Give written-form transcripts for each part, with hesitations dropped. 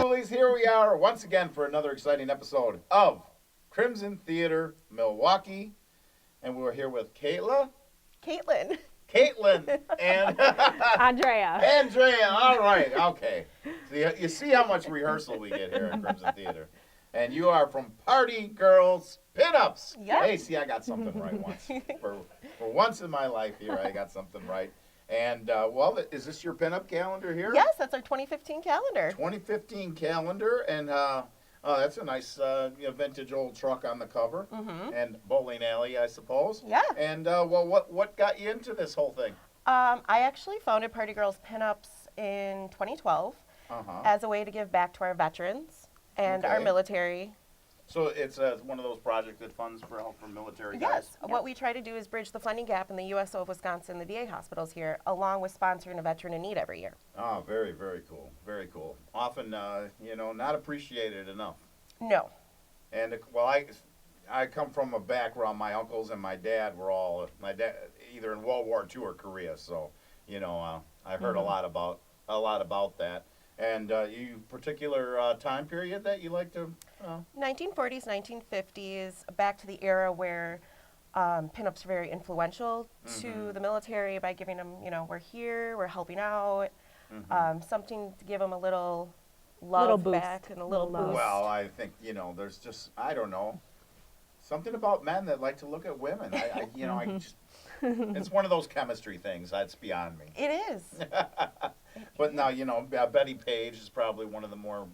Coolies, here we are once again for another exciting episode of Crimson Theater Milwaukee. And we're here with Kaitlyn, and Andrea. Andrea. All right, okay. So you see how much rehearsal we get here at Crimson Theater. And you are from Party Girls Pinups. Yep. Hey, see, I got something right once. For once in my life here, I got something right. And, well, is this your pinup calendar here? Yes, that's our 2015 calendar. 2015 calendar, and that's a nice vintage old truck on the cover, and bowling alley, I suppose. Yeah. And, well, what got you into this whole thing? I actually founded Party Girls Pinups in 2012 as a way to give back to our veterans and our military. So it's one of those projects that funds for help for military guys? Yes. What we try to do is bridge the funding gap in the USO of Wisconsin, the VA hospitals here, along with sponsoring a veteran in need every year. Oh, very, very cool. Very cool. Often, not appreciated enough. No. And, well, I come from a background, my uncles and my dad were all, my dad either in World War II or Korea, so, I've heard a lot about that. And you particular time period that you like to? 1940s, 1950s, back to the era where pinups are very influential to the military by giving them, we're here, we're helping out, something to give them a little love boost. back and a little boost. Well, I think, there's just, I don't know, something about men that like to look at women. I just, it's one of those chemistry things. That's beyond me. It is. But now, Betty Page is probably one of the more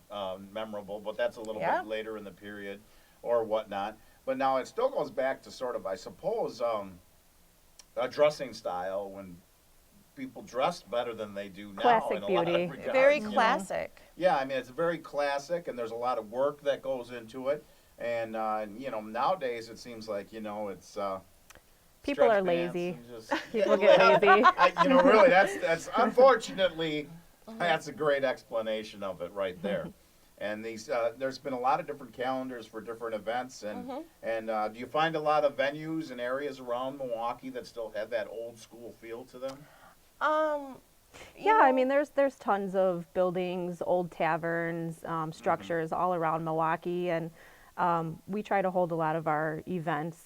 memorable, but that's a little bit later in the period or whatnot. But now it still goes back to sort of, I suppose, a dressing style when people dressed better than they do now. Classic in a beauty. lot of regards, Very classic. Yeah, I mean, it's very classic, and there's a lot of work that goes into it. And, nowadays it seems like, it's... People are stretch pants lazy. and just- People get lazy. really, that's unfortunately, that's a great explanation of it right there. And these, there's been a lot of different calendars for different events, and do you find a lot of venues and areas around Milwaukee that still have that old school feel to them? Yeah, I mean, there's tons of buildings, old taverns, structures all around Milwaukee, and we try to hold a lot of our events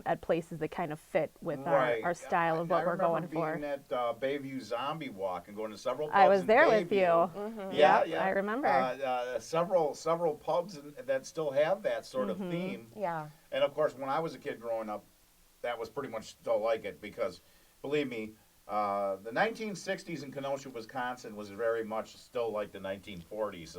at places that kind of fit with our style of what we're going for. I remember being at Bayview Zombie Walk and going to several pubs. I was in there Bayview. with you. Yeah, I remember. Several pubs that still have that sort of theme. Yeah. And of course, when I was a kid growing up, that was pretty much still like it because, believe me, the 1960s in Kenosha, Wisconsin was very much still like the 1940s.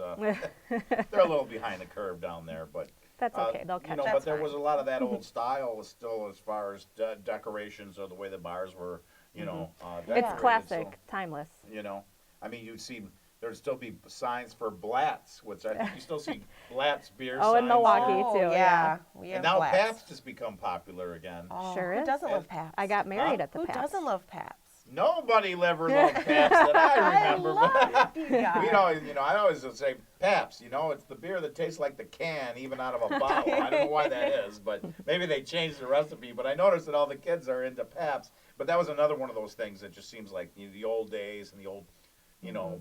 They're a little behind the curve down there, but... That's okay. They'll catch up. But there was a lot of that old style still as far as decorations or the way the bars were, decorated. It's classic, timeless. I mean, there'd still be signs for Blatz, which I think you still see Blatz beer Oh, signs. in Milwaukee, Oh, too. yeah. We have And now Blatz. Pabst has become popular again. Oh, Sure who is. doesn't love Pabst? I got married at the Who Pabst. doesn't love Pabst? Nobody ever loved Pabst that I remember. I always would say Pabst. It's the beer that tastes like the can, even out of a bottle. I don't know why that is, but maybe they changed the recipe. But I noticed that all the kids are into Pabst. But that was another one of those things that just seems like the old days and the old,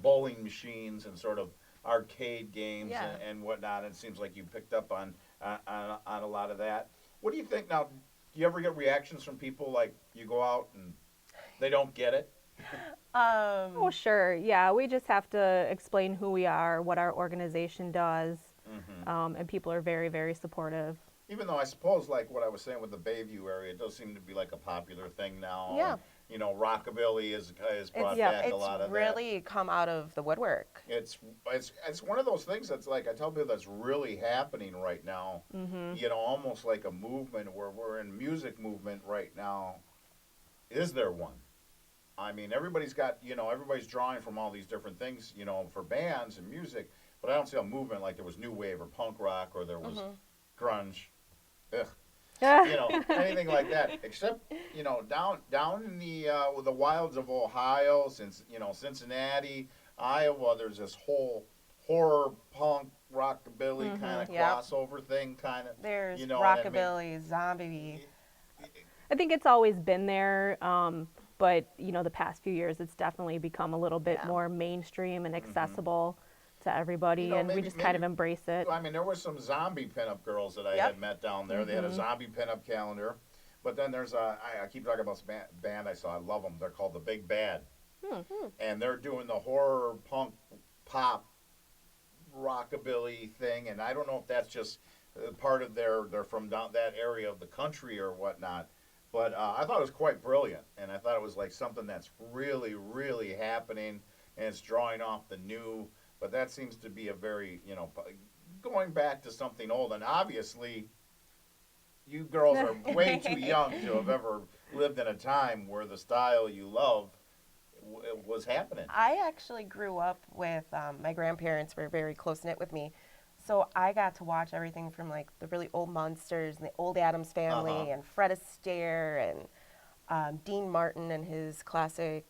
bowling machines and sort of arcade games and whatnot. It seems like you picked up on a lot of that. What do you think now? Do you ever get reactions from people like you go out and they don't get it? Oh, sure. Yeah, we just have to explain who we are, what our organization does, and people are very, very supportive. Even though I suppose, like what I was saying with the Bayview area, it does seem to be like a popular thing now. Yeah. Rockabilly has brought back a lot of that. It's really come out of the woodwork. It's one of those things that's like, I tell people that's really happening right now. Almost like a movement where we're in music movement right now. Is there one? I mean, everybody's got, everybody's drawing from all these different things, for bands and music, but I don't see a movement like there was new wave or punk rock or there was grunge. Ugh. Anything like that, except, down in the wilds of Ohio, since, Cincinnati, Iowa, there's this whole horror, punk, rockabilly kind of crossover thing, kind of. There's rockabilly, zombie. I think it's always been there, but the past few years it's definitely become a little bit more mainstream and accessible. to everybody, You know, and we maybe- just kind of maybe- embrace it. I mean, there were some zombie pinup girls that I Yep. had met down there. They had a zombie pinup calendar. But then there's I keep talking about this band I saw. I love them. They're called The Big Bad. And they're doing the horror, punk, pop, rockabilly thing. And I don't know if that's just part of they're from down that area of the country or whatnot. But I thought it was quite brilliant. And I thought it was like something that's really, really happening. And it's drawing off the new. But that seems to be a very, you know, going back to something old. And obviously, you girls are way too young to have ever lived in a time where the style you love was happening. I actually grew up with my grandparents were very close knit with me, so I got to watch everything from like the really old Munsters and the old Addams Family and Fred Astaire and Dean Martin and his classic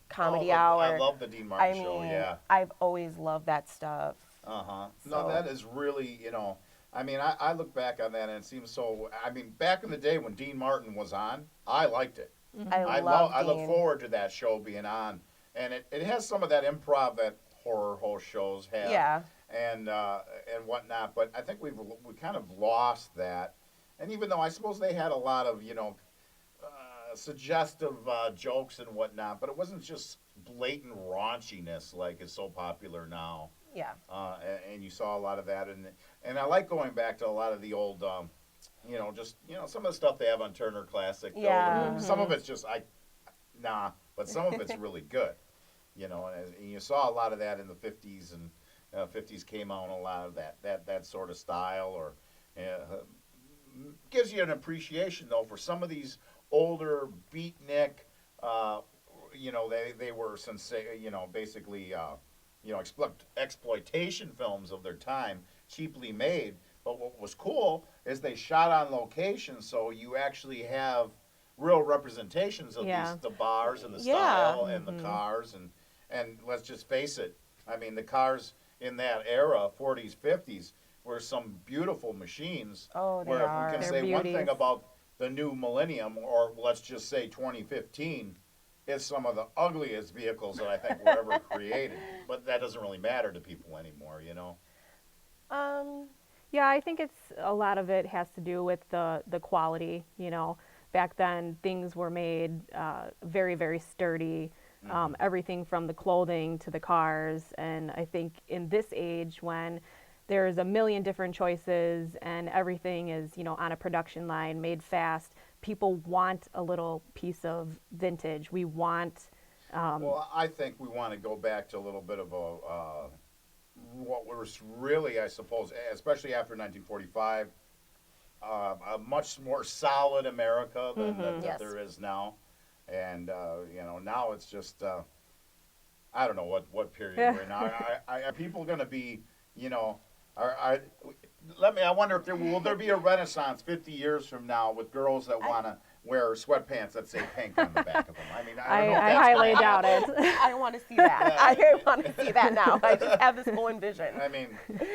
Comedy Hour. I love the Dean Martin show. Yeah. I've always loved that stuff. No, So- that is really, you know. I mean, I look back on that and it seems so. I mean, back in the day when Dean Martin was on, I liked it. I look Dean. forward to that show being on, and it has some of that improv that horror host shows have. Yeah. And whatnot, but I think we kind of lost that. And even though I suppose they had a lot of, you know, suggestive jokes and whatnot, but it wasn't just blatant raunchiness like is so popular now. Yeah. And you saw a lot of that, and I like going back to a lot of the old, you know, just, you know, some of the stuff they have on Turner Classic. Yeah. Some of it's just but some of it's really good, you know, and you saw a lot of that in the 50s, and 50s came out a lot of that sort of style, or gives you an appreciation though for some of these older beatnik, you know, they were you know, basically you know, exploitation films of their time, cheaply made. But what was cool is they shot on location, so you actually have real representations of the bars and the style and the cars, and let's just face it, I mean, the cars in that era, 40s, 50s, were some beautiful machines. Oh, they where are. If we can They're say one beauties. thing about the new millennium, or let's just say 2015, is some of the ugliest vehicles that I think were ever created. But that doesn't really matter to people anymore, you know? Yeah, I think a lot of it has to do with the quality, you know. Back then, things were made very, very sturdy, everything from the clothing to the cars. And I think in this age, when there's a million different choices and everything is, you know, on a production line, made fast, people want a little piece of vintage. We want... Well, I think we want to go back to a little bit of what was really, I suppose, especially after 1945, a much more solid America than that there is now. And, you know, now it's just, I don't know what period we're in now. Are people going to be, you know, I wonder if will there be a renaissance 50 years from now with girls that want to wear sweatpants that say pink on the back of them? I mean, I don't know if I that's highly gonna doubt happen. it. I want to see that. I want to see that now. I just have this whole envision. I mean,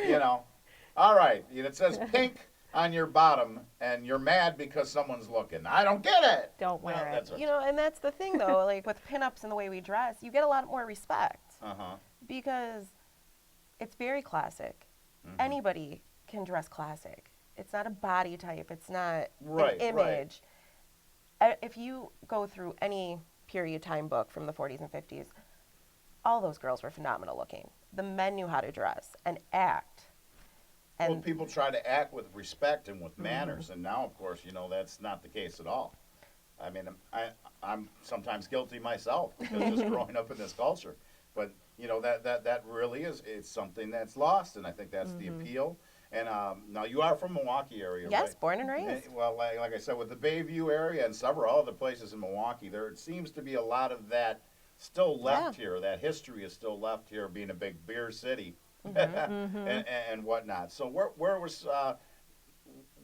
you know, all right, it says pink on your bottom, and you're mad because someone's looking. I don't get it. Don't wear it. That's what, You know, and that's the thing, though. Like with pinups and the way we dress, you get a lot more respect because it's very classic. Anybody can dress classic. It's not a body type. It's not Right, an image. If you go through any period time book from the 40s and 50s, all those girls were phenomenal looking. The men knew how to dress and act. And well, people try to act with respect and with manners, and now, of course, you know, that's not the case at all. I mean, I'm sometimes guilty myself because just growing up in this culture. But, you know, that really it's something that's lost, and I think that's the appeal. And now you are from Milwaukee area, yes, right? born and raised. Well, like I said, with the Bayview area and several other places in Milwaukee, there seems to be a lot of that still left here. That history is still left here, being a big beer city and whatnot. So where was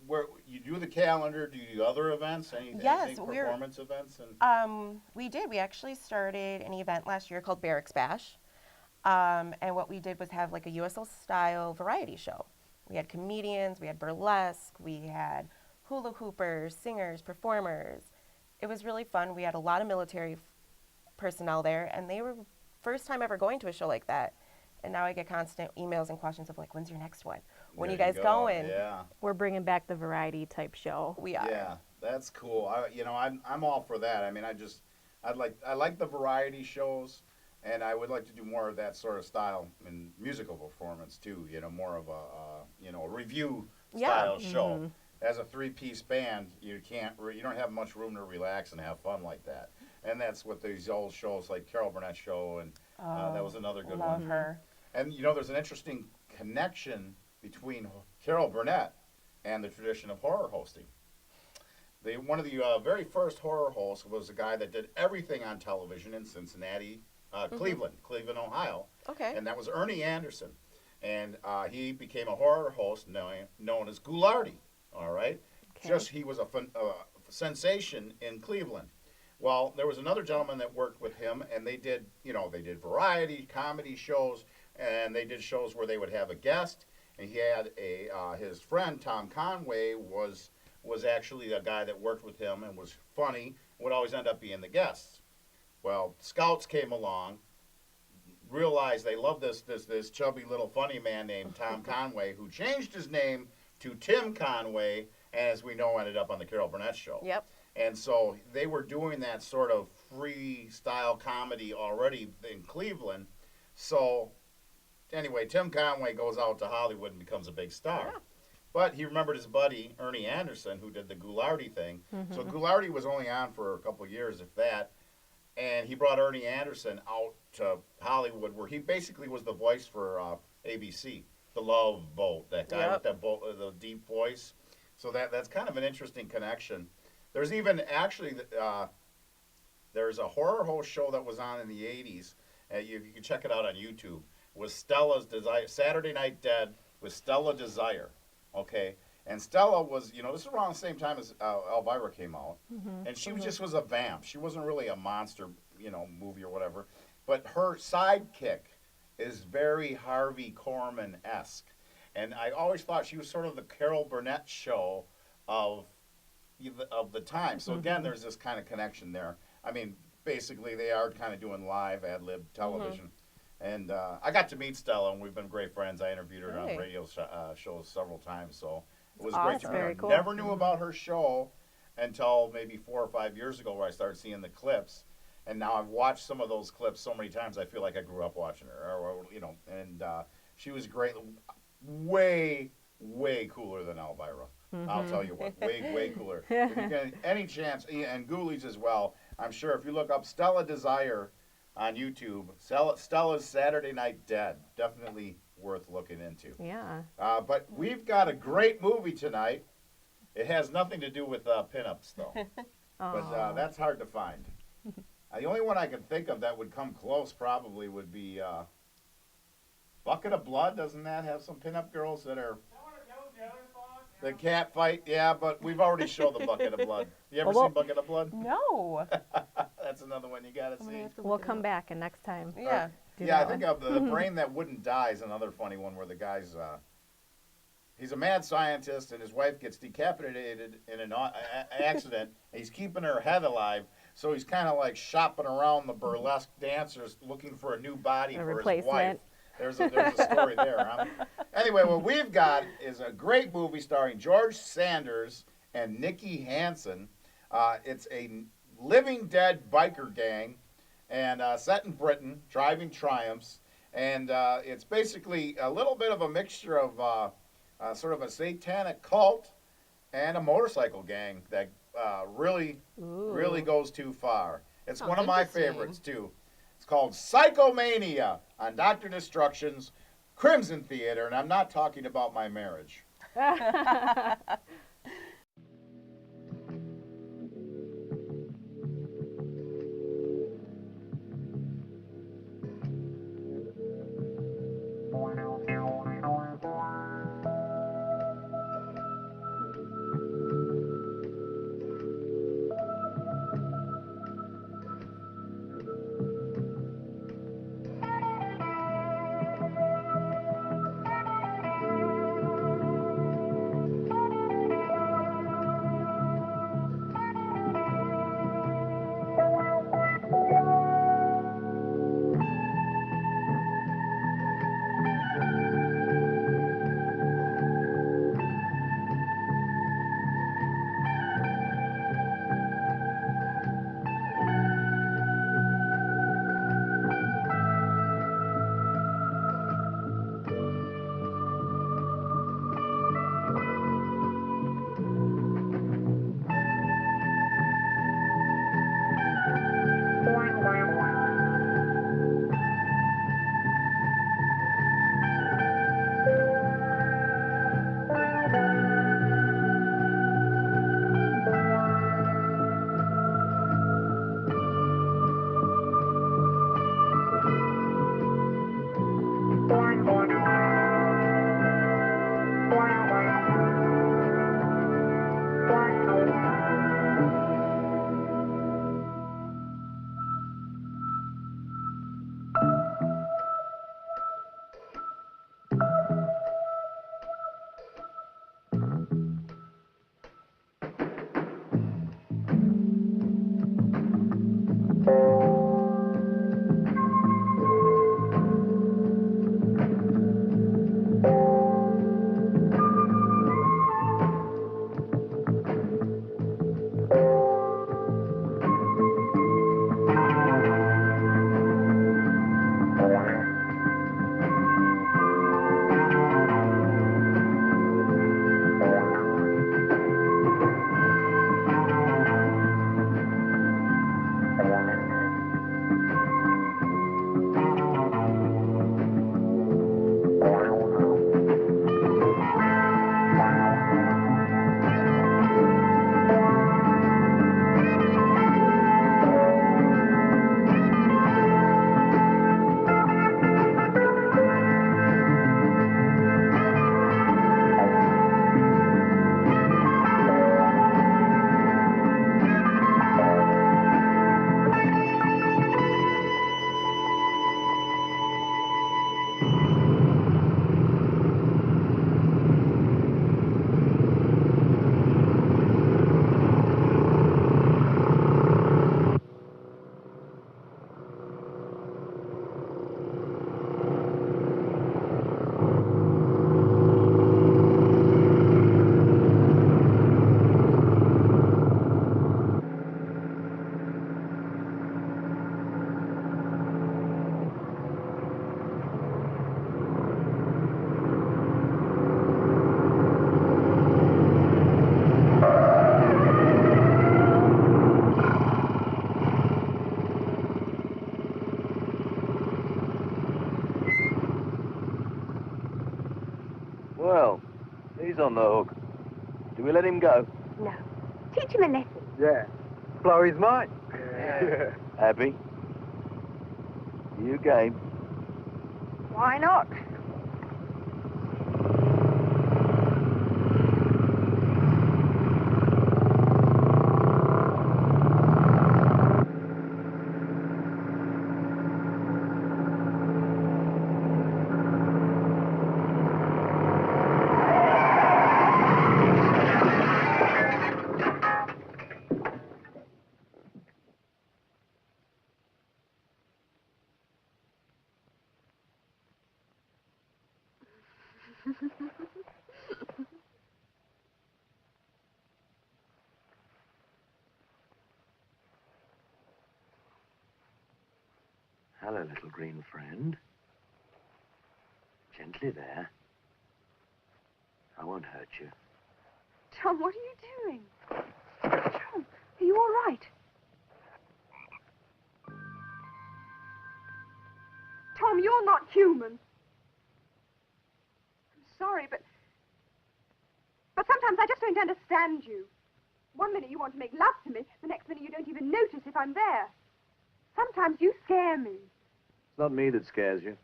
where you do the calendar? Do you do other events? Anything performance events? And We did. We actually started an event last year called Barracks Bash, and what we did was have like a USL style variety show. We had comedians, we had burlesque, we had hula hoopers, singers, performers. It was really fun. We had a lot of military personnel there, and they were first time ever going to a show like that. And now I get constant emails and questions of like, when's your next one? When There you guys go. going? Yeah. We're bringing back the variety type show. We are. Yeah, that's cool. I'm all for that. I mean, I like the variety shows, and I would like to do more of that sort of style in musical performance too. More of a review style show. As a three-piece band, you don't have much room to relax and have fun like that. And that's what these old shows like Carol Burnett's show, and that was another good Love one. her. And there's an interesting connection between Carol Burnett and the tradition of horror hosting. One of the very first horror hosts was a guy that did everything on television in Cincinnati, Cleveland, Ohio. Okay. And that was Ernie Anderson. And he became a horror host known as Ghoulardi. All right? Okay. He was a sensation in Cleveland. Well, there was another gentleman that worked with him, and they did variety, comedy shows, and they did shows where they would have a guest. And he had his friend Tom Conway was actually a guy that worked with him and was funny, would always end up being the guests. Well, scouts came along, realized they loved this chubby little funny man named Tom Conway, who changed his name to Tim Conway, and as we know, ended up on the Carol Burnett show. Yep. And so they were doing that sort of freestyle comedy already in Cleveland. So anyway, Tim Conway goes out to Hollywood and becomes a big star. Yeah. But he remembered his buddy, Ernie Anderson, who did the Ghoulardi thing. So Ghoulardi was only on for a couple of years, if that. And he brought Ernie Anderson out to Hollywood, where he basically was the voice for ABC, the Love Boat, that guy with that the deep voice. So that's kind of an interesting connection. There's even actually there's a horror host show that was on in the 80s. You can check it out on YouTube. It was Stella's Desire, Saturday Night Dead with Stella Desire. Okay, and Stella was, this is around the same time as Elvira came out, and she was a vamp. She wasn't really a monster, movie or whatever, but her sidekick is very Harvey Korman-esque, and I always thought she was sort of the Carol Burnett show of the time. So again, there's this kind of connection there. I mean, basically they are kind of doing live ad-lib television. And I got to meet Stella, and we've been great friends. I interviewed her on radio shows several times, so it was great to meet her. Very cool. Never knew about her show until maybe 4 or 5 years ago, where I started seeing the clips. And now I've watched some of those clips so many times, I feel like I grew up watching her. And she was great. Way, way cooler than Elvira. I'll tell you what, way cooler. If you get any chance, and Ghoulies as well, I'm sure if you look up Stella Desire on YouTube, Stella's Saturday Night Dead, definitely worth looking into. Yeah. But we've got a great movie tonight. It has nothing to do with pinups, though. But that's hard to find. The only one I can think of that would come close probably would be Bucket of Blood. Doesn't that have some pinup girls that are... The cat fight, yeah, but we've already showed the Bucket of Blood. You ever seen Bucket of Blood? No. That's another one you gotta see. We'll come back and next time. Yeah. I think of the Brain That Wouldn't Die is another funny one where the guy's he's a mad scientist and his wife gets decapitated in an accident. And he's keeping her head alive, so he's kind of like shopping around the burlesque dancers looking for a new body for his wife. There's a story there, huh? Anyway, what we've got is a great movie starring George Sanders and Nikki Hansen. It's a living dead biker gang, and set in Britain, driving Triumphs. And it's basically a little bit of a mixture of sort of a satanic cult and a motorcycle gang that really goes too far. It's one of my favorites, too. It's called Psychomania on Dr. Destruction's Crimson Theater, and I'm not talking about my marriage. Well, he's on the hook. Do we let him go? No. Teach him a lesson. Yeah. Blow his mind. Yeah. Abby? You game? Why not? Hello, little green friend. Gently there. I won't hurt you. Tom, what are you doing? Tom, are you all right? Tom, you're not human. I'm sorry, but sometimes I just don't understand you. One minute you want to make love to me, the next minute you don't even notice if I'm there. Sometimes you scare me. It's not me that scares you.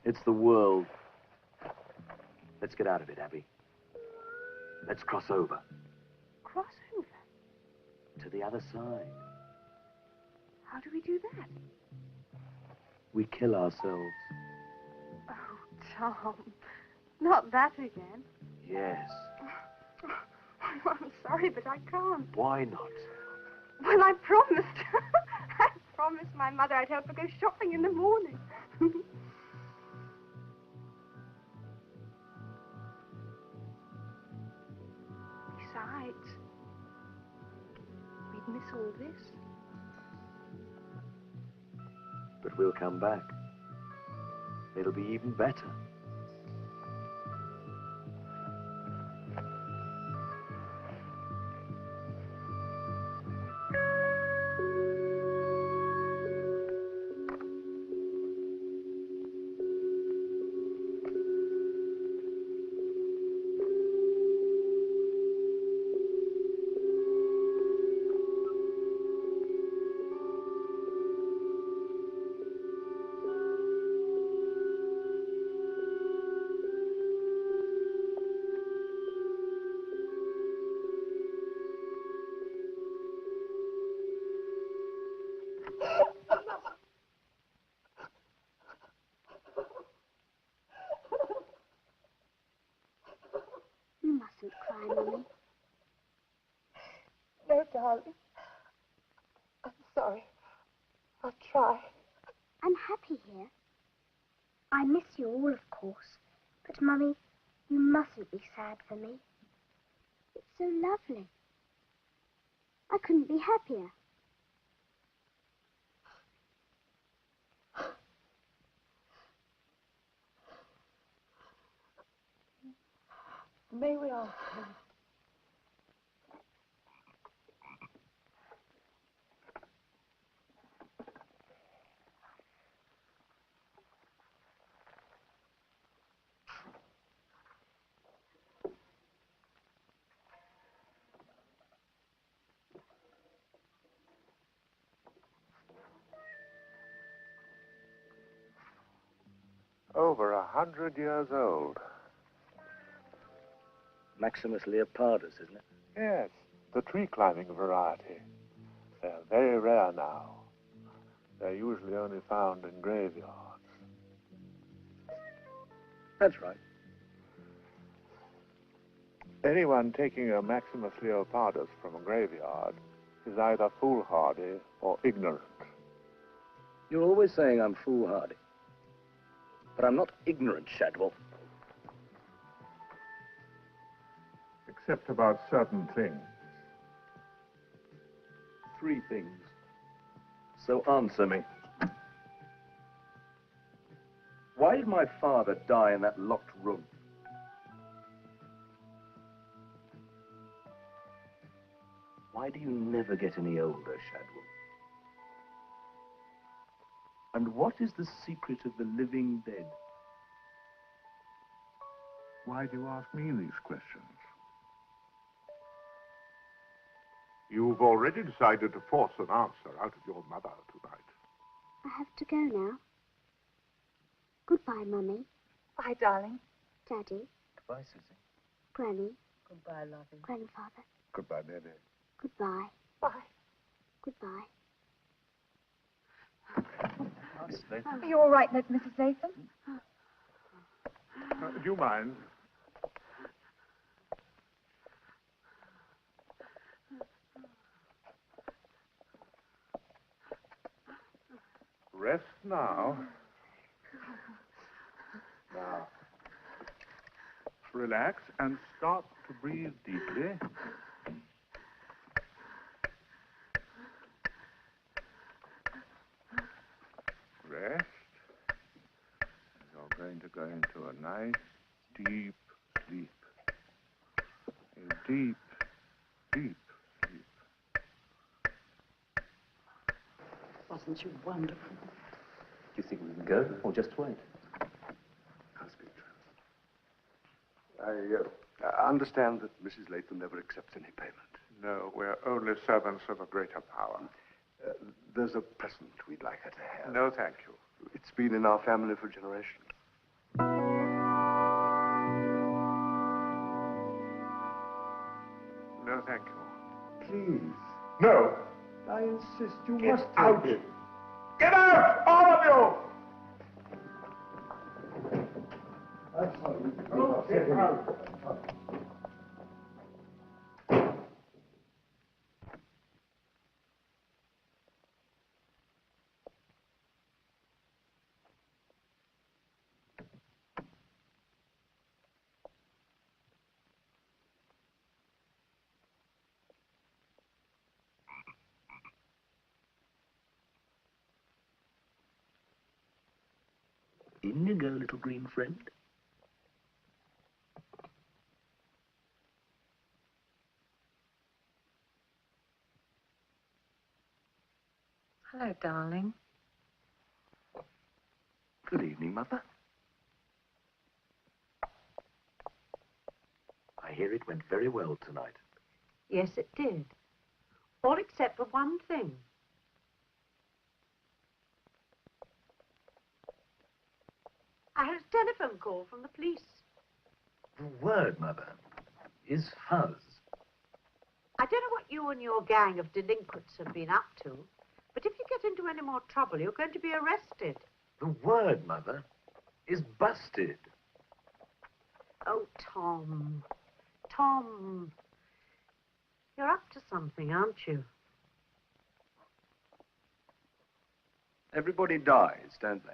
It's the world. Let's get out of it, Abby. Let's cross over. Cross over? To the other side. How do we do that? We kill ourselves. Oh, Tom. Not that again. Yes. Oh, I'm sorry, but I can't. Why not? Well, I promised. I promised my mother I'd help her go shopping in the morning. Besides, we'd miss all this. But we'll come back. It'll be even better. You mustn't cry, Mummy. No, darling. I'm sorry. I'll try. I'm happy here. I miss you all, of course. But, Mummy, you mustn't be sad for me. It's so lovely. I couldn't be happier. May we ask him? Over 100 years old. Maximus leopardus, isn't it? Yes, the tree climbing variety. They're very rare now. They're usually only found in graveyards. That's right. Anyone taking a Maximus leopardus from a graveyard is either foolhardy or ignorant. You're always saying I'm foolhardy. But I'm not ignorant, Shadwell. Except about certain things. 3 things. So answer me. Why did my father die in that locked room? Why do you never get any older, Shadwell? And what is the secret of the living dead? Why do you ask me these questions? You've already decided to force an answer out of your mother tonight. I have to go now. Goodbye, Mummy. Bye, darling. Daddy. Goodbye, Susie. Granny. Goodbye, lovey. Grandfather. Goodbye, baby. Goodbye. Bye. Goodbye. Are you all right, Mrs. Latham? Do you mind? Rest now. Now, relax and start to breathe deeply. Rest. You're going to go into a nice, deep sleep. A deep, deep sleep. Wasn't she wonderful? Do you think we can go or just wait? I'll speak to her. I understand that Mrs. Latham never accepts any payment. No, we're only servants of a greater power. There's a present we'd like her to have. No, thank you. It's been in our family for generations. No, thank you. Please. No. I insist you Get must out. take it. Get out, all of you! I'm sorry. Oh, get out. In you go, little green friend. Hello, darling. Good evening, Mother. I hear it went very well tonight. Yes, it did. All except for one thing. I had a telephone call from the police. The word, Mother, is fuzz. I don't know what you and your gang of delinquents have been up to, but if you get into any more trouble, you're going to be arrested. The word, Mother, is busted. Oh, Tom. Tom. You're up to something, aren't you? Everybody dies, don't they?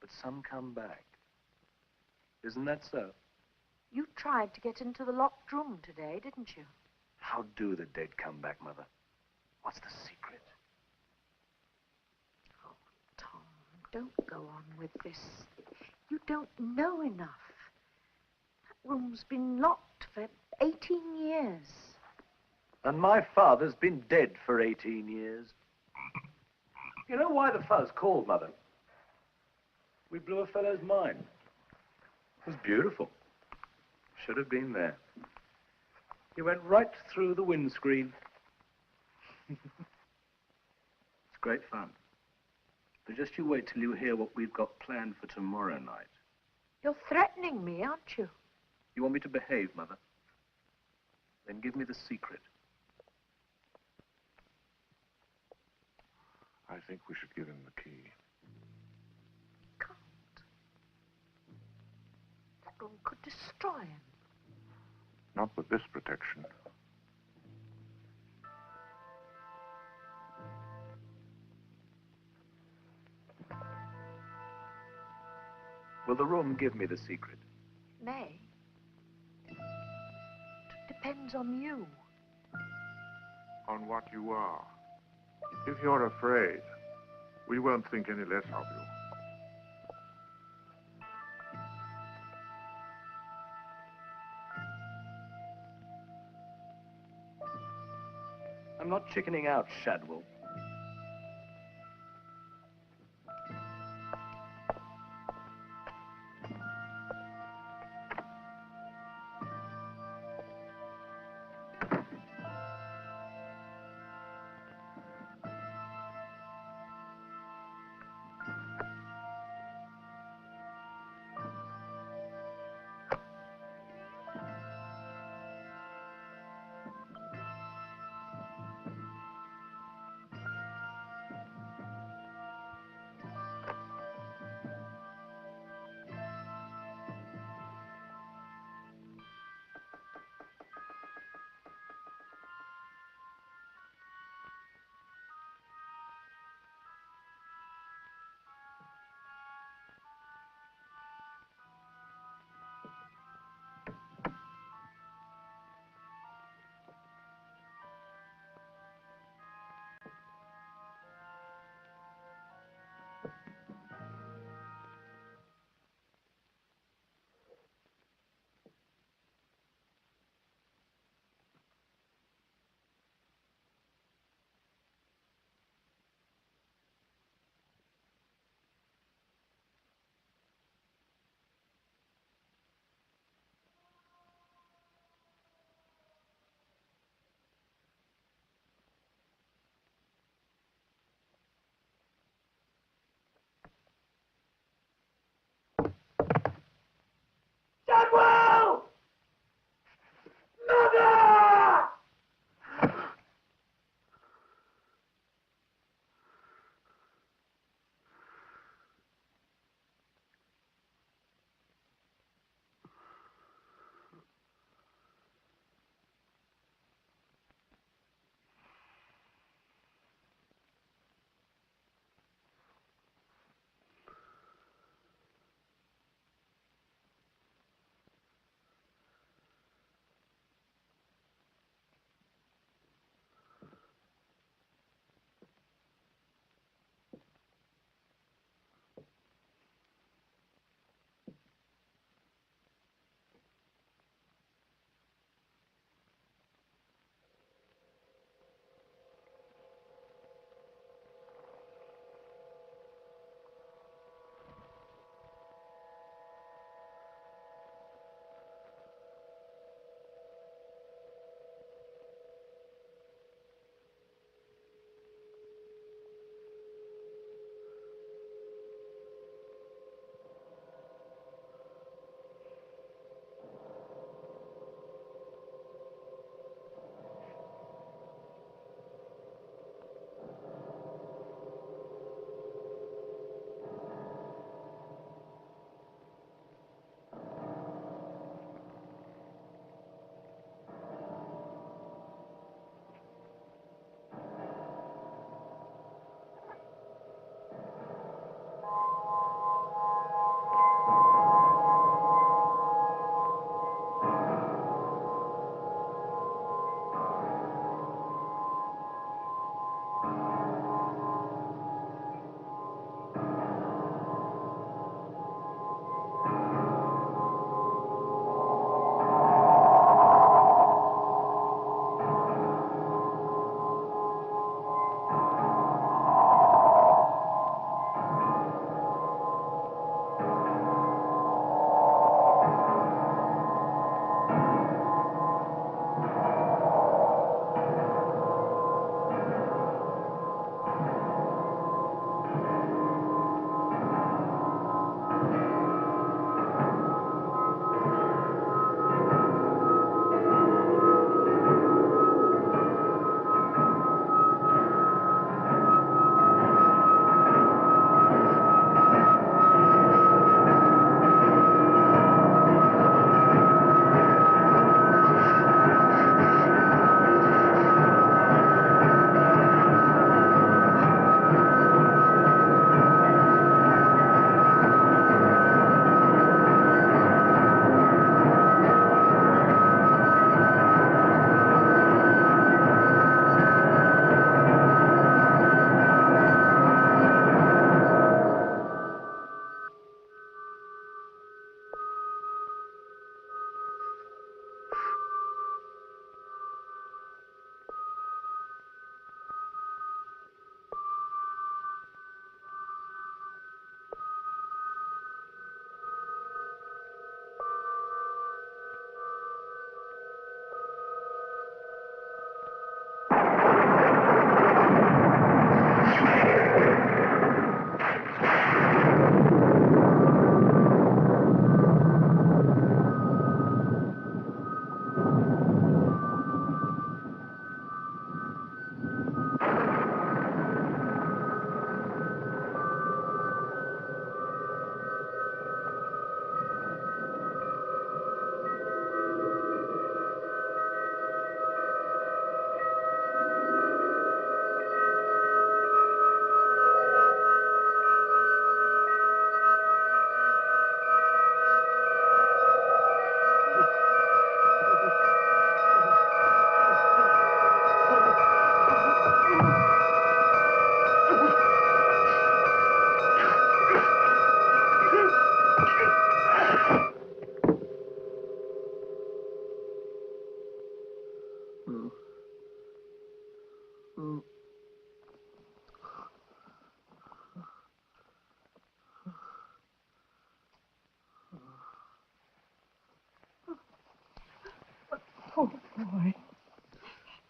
But some come back. Isn't that so? You tried to get into the locked room today, didn't you? How do the dead come back, Mother? What's the secret? Oh, Tom, don't go on with this. You don't know enough. That room's been locked for 18 years. And my father's been dead for 18 years. You know why the fuzz called, Mother? We blew a fellow's mind. It was beautiful. Should have been there. He went right through the windscreen. It's great fun. But just you wait till you hear what we've got planned for tomorrow night. You're threatening me, aren't you? You want me to behave, Mother? Then give me the secret. I think we should give him the key. Can't. That room could destroy him. Not with this protection. Will the room give me the secret? May. It depends on you. On what you are. If you're afraid, we won't think any less of you. I'm not chickening out, Shadwell.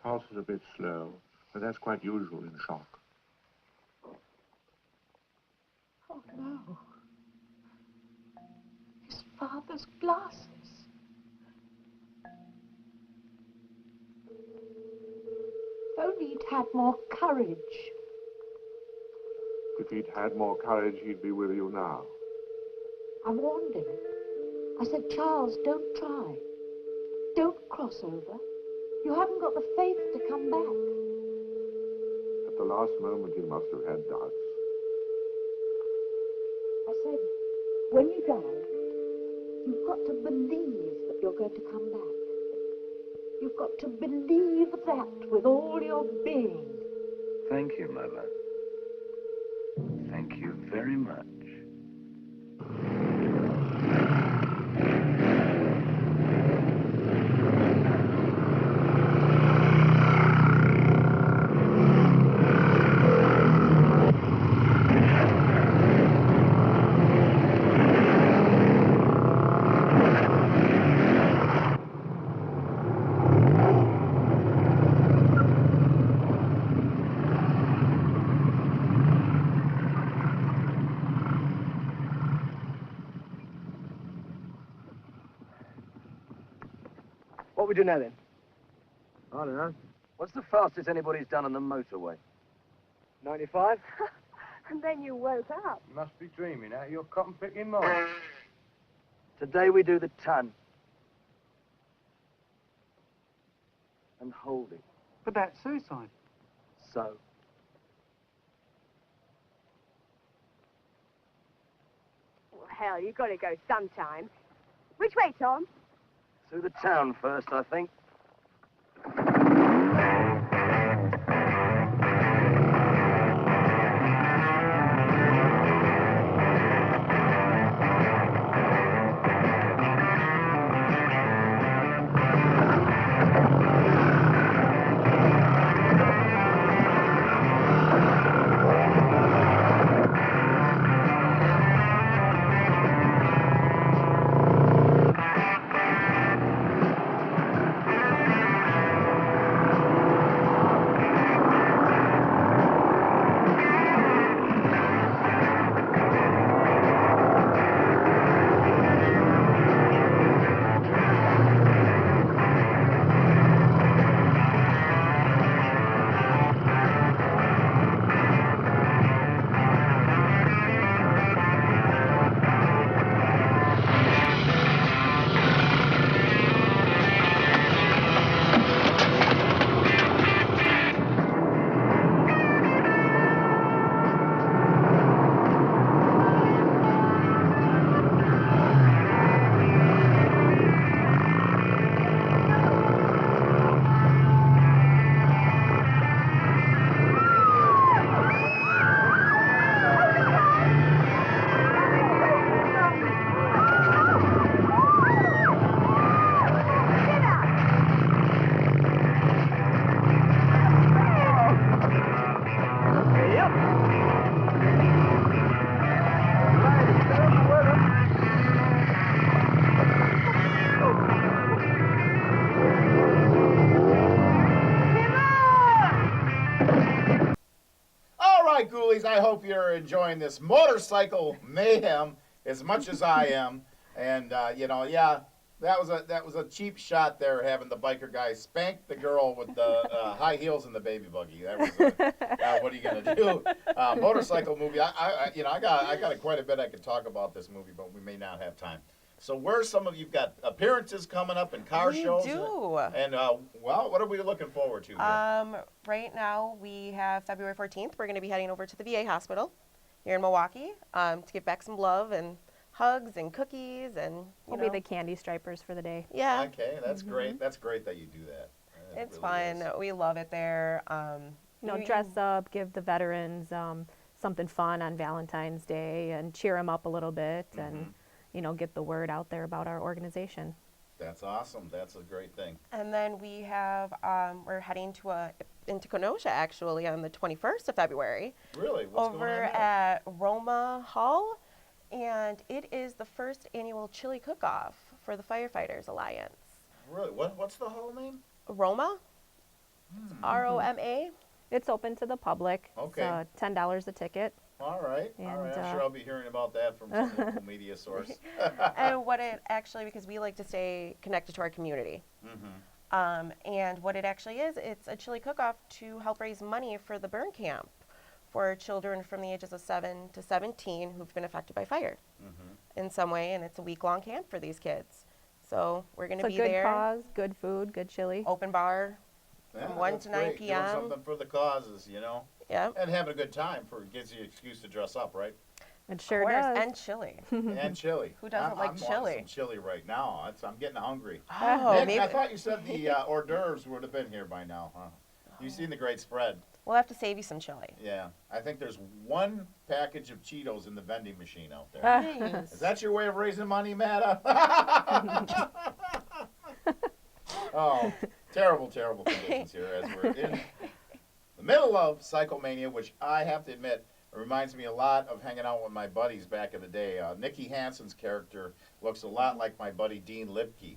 Pulse is a bit slow, but that's quite usual in shock. Oh, no. His father's glasses. If only he'd had more courage. If he'd had more courage, he'd be with you now. I warned him. I said, Charles, don't try. Don't cross over. You haven't got the faith to come back. At the last moment, he must have had doubts. I said, when you die, you've got to believe that you're going to come back. You've got to believe that with all your being. Thank you, Mother. Thank you very much. What we do now, then? I don't know. What's the fastest anybody's done on the motorway? 95? And then you woke up. You must be dreaming out of your cotton-picking mind. Today we do the ton. And hold it. But that's suicide. So. Well, hell, you've got to go sometime. Which way, Tom? Through the town first, I think. right, ghoulies, I hope you're enjoying this motorcycle mayhem as much as I am. And, you know, yeah, that was a cheap shot there, having the biker guy spank the girl with the high heels and the baby buggy. That was what are you gonna do? Motorcycle movie. I got quite a bit I could talk about this movie, but we may not have time. So where's some of you've got appearances coming up and car shows? We do. And well, what are we looking forward to here? Right now we have February 14th. We're going to be heading over to the VA hospital here in Milwaukee to give back some love and hugs and cookies and We'll be the candy stripers for the day. Yeah. Okay, that's great. That's great that you do that. It's really fun. We love it there. Dress up, give the veterans something fun on Valentine's Day and cheer them up a little bit and, get the word out there about our organization. That's awesome. That's a great thing. And then we have, we're heading into Kenosha actually on the 21st of February. Really? What's over going on there? at Roma Hall. And it is the first annual chili cook-off for the Firefighters Alliance. Really? What's the hall name? Roma? ROMA. It's open to the public. Okay. It's $10 a ticket. All right. All right. I'm sure I'll be hearing about that from some local media source. And what it actually, because we like to stay connected to our community. And what it actually is, it's a chili cook-off to help raise money for the burn camp for children from the ages of 7 to 17 who've been affected by fire in some way. And it's a week-long camp for these kids. So we're going to be there. Good cause, good food, good chili. Open bar Yeah, from 1 that's to 9 great. p.m. Doing something for the causes, you know? Yeah. And having a good time gives you an excuse to dress up, right? It sure Of course, does. and chili. And chili. Who doesn't like I'm chili? wanting some chili right now. I'm getting hungry. Oh, Nick, maybe I thought you said the hors d'oeuvres would have been here by now, huh? You've seen the great spread. we'll have to save you some chili. Yeah. I think there's one package of Cheetos in the vending machine out there. Nice. Is that your way of raising money, Matta? Oh, terrible, terrible conditions here as we're in the middle of Psychomania, which I have to admit reminds me a lot of hanging out with my buddies back in the day. Nicky Hansen's character looks a lot like my buddy Dean Lipke.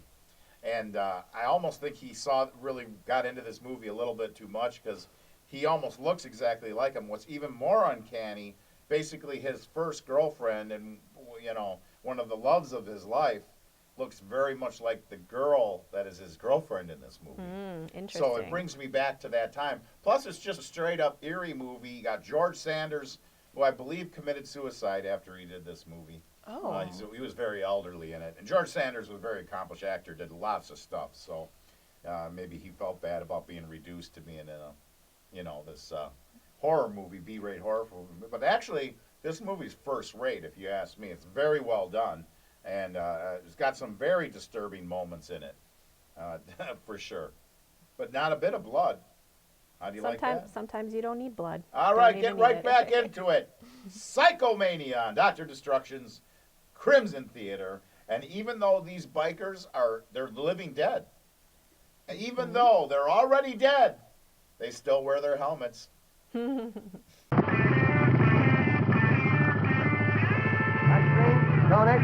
And I almost think he really got into this movie a little bit too much because he almost looks exactly like him. What's even more uncanny, basically his first girlfriend and, you know, one of the loves of his life looks very much like the girl that is his girlfriend in this movie. Interesting. So it brings me back to that time. Plus, it's just a straight-up eerie movie. You got George Sanders, who I believe committed suicide after he did this movie. Oh. He was very elderly in it. And George Sanders was a very accomplished actor, did lots of stuff. So maybe he felt bad about being reduced to being in a, you know, this horror movie, B-rate horror movie. But actually, this movie's first rate, if you ask me. It's very well done. And it's got some very disturbing moments in it, for sure. But not a bit of blood. How do you like that? Sometimes you don't need blood. All right, get right back into it. Psychomania on Dr. Destruction's Crimson Theater. And even though these bikers they're living dead. Even though they're already dead, they still wear their helmets. Tonic.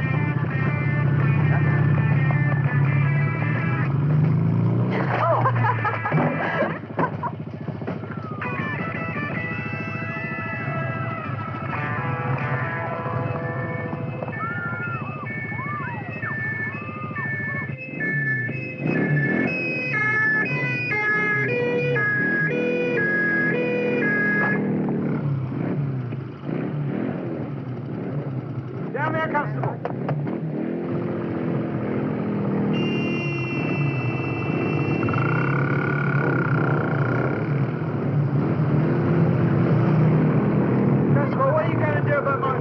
Down there, Constable. Constable, what are you going to do about my...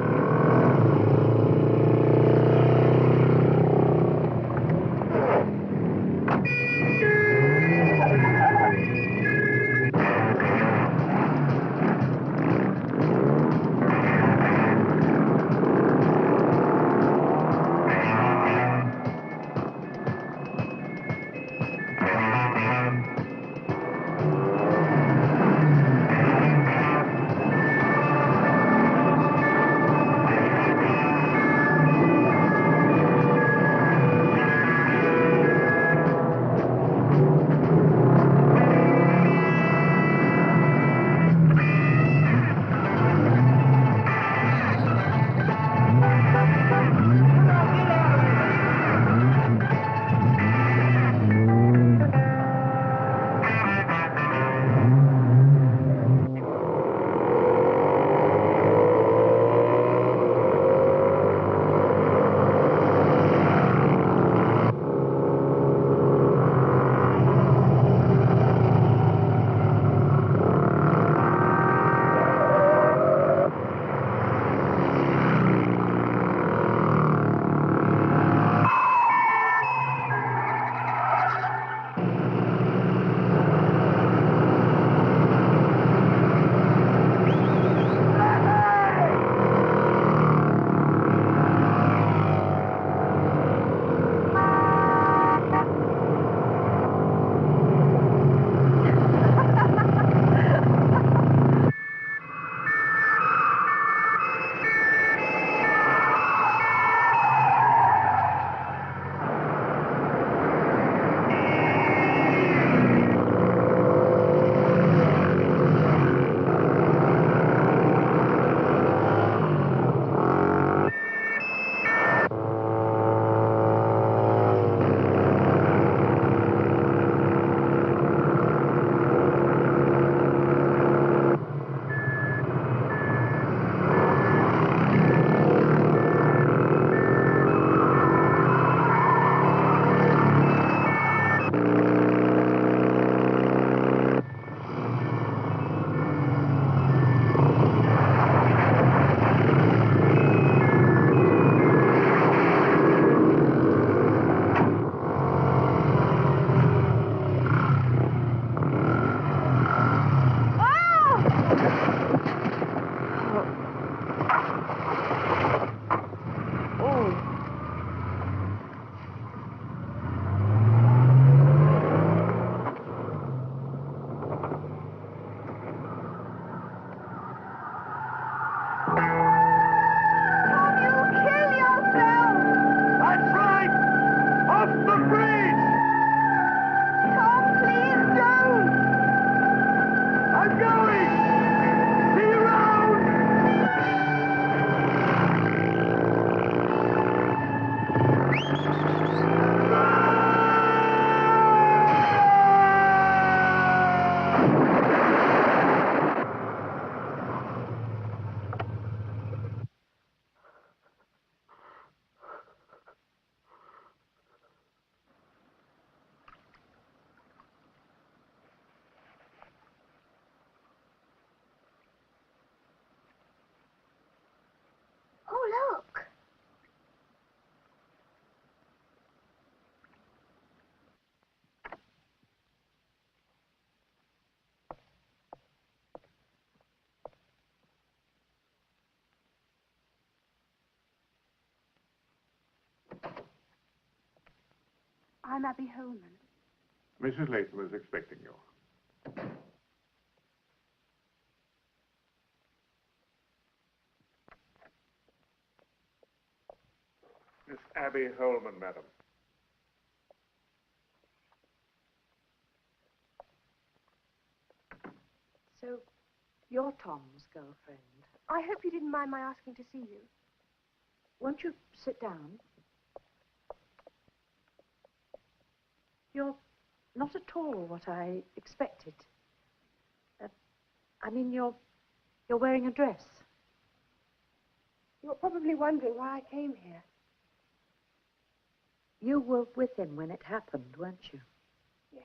I'm Abby Holman. Mrs. Latham is expecting you. Miss Abby Holman, madam. So, you're Tom's girlfriend. I hope you didn't mind my asking to see you. Won't you sit down? You're not at all what I expected. I mean, you're wearing a dress. You're probably wondering why I came here. You were with him when it happened, weren't you? Yes.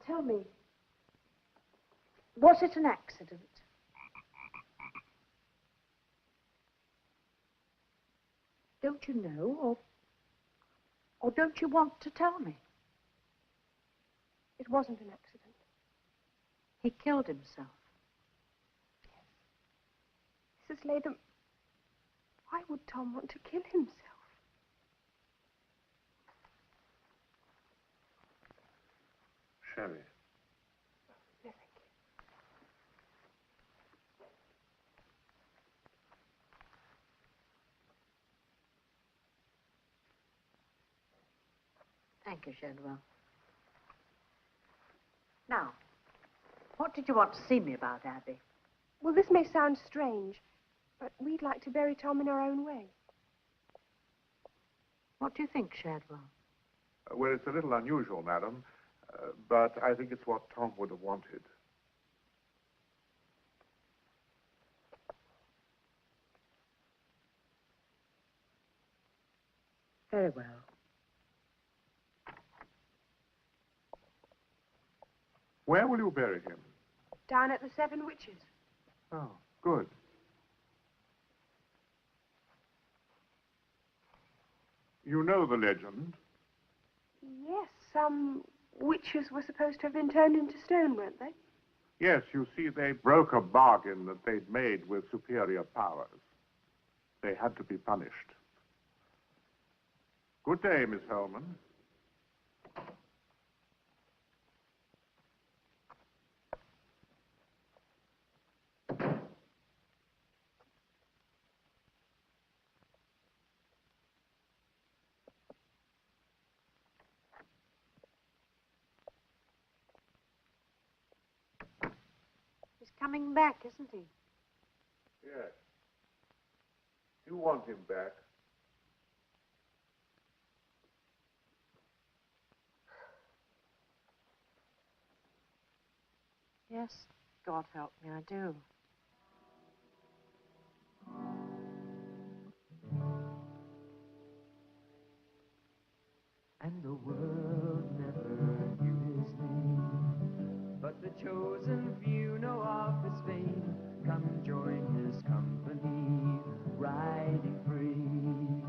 Tell me, was it an accident? Don't you know, or don't you want to tell me? It wasn't an accident. He killed himself. Mrs. Latham, why would Tom want to kill himself? Sherry. No, thank you. Thank you, Shadwell. Now, what did you want to see me about, Abby? Well, this may sound strange, but we'd like to bury Tom in our own way. What do you think, Shadwell? Well, it's a little unusual, madam, but I think it's what Tom would have wanted. Very well. Where will you bury him? Down at the Seven Witches. Oh, good. You know the legend? Yes, some witches were supposed to have been turned into stone, weren't they? Yes, you see, they broke a bargain that they'd made with superior powers. They had to be punished. Good day, Miss Holman. He's coming back, isn't he? Yes. You want him back. Yes, God help me, I do. And the world never knew his name, but the chosen few know of his fame. Come join his company, riding free.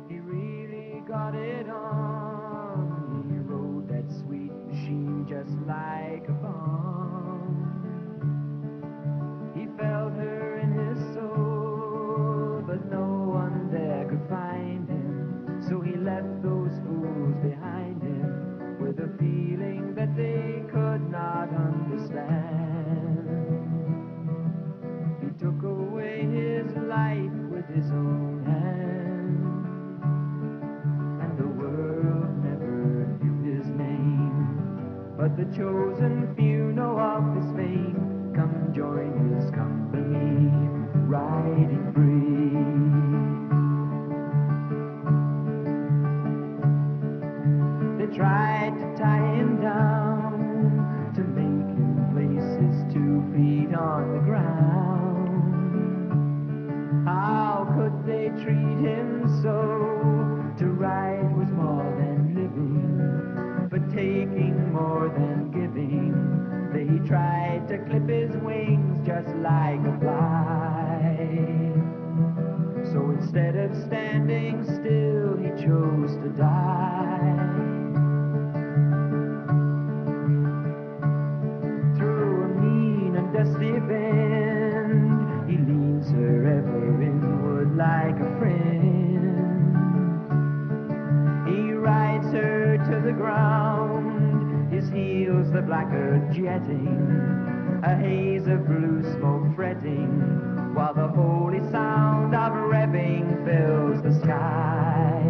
He really got it on. He rode that sweet machine just like a bomb. He felt her in his soul, but no one there could find him. So he left those fools behind him with a feeling that they could not understand. He took away his life with his own hand, and the world never knew his name, but the chosen few know of his fame. Come join his company, riding free. They tried to tie him down, to make him place his 2 feet on the ground. How could they treat him so? To ride was more than living, but taking more than giving. They tried to clip his wings just like a fly. So instead of standing still, he chose to die. Through a mean and dusty bend, he leaned like a friend. He rides her to the ground, his heels the black earth jetting, a haze of blue smoke fretting, while the holy sound of revving fills the sky.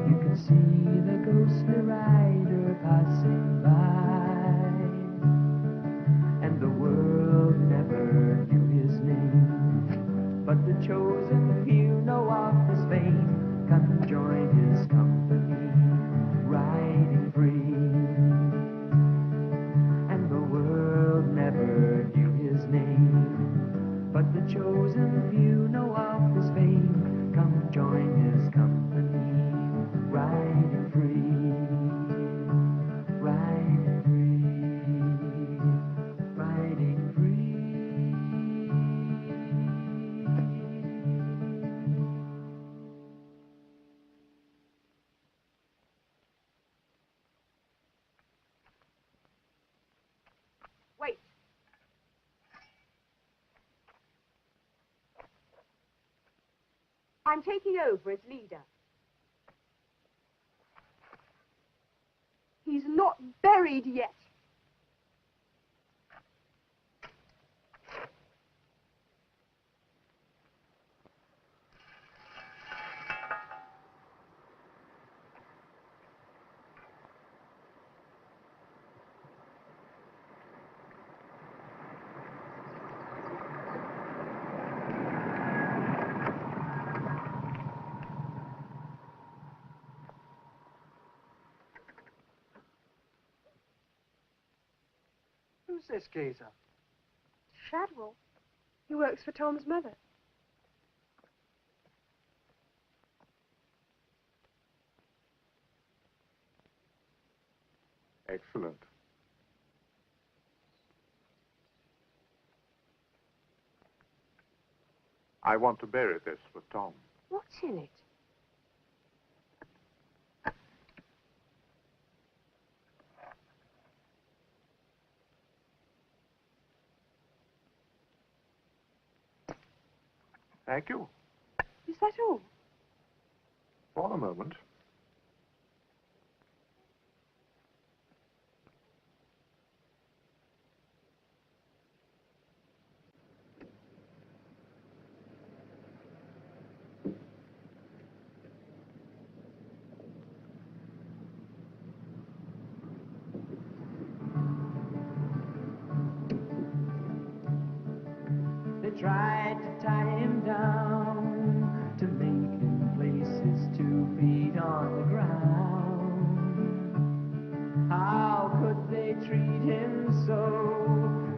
You can see the ghostly rider passing by, and the world never knew his name, but the chosen few know of his fame. Come join his company, riding free, and the world never knew his name, but the chosen few know of his fame. Come join his company, riding free, riding free, riding free. Wait. I'm taking over as leader. He's not buried yet. Who's this geezer? Shadwell. He works for Tom's mother. Excellent. I want to bury this with Tom. What's in it? Thank you. Is that all? For the moment. They tried to tie him down, to make him place his 2 feet on the ground. How could they treat him so?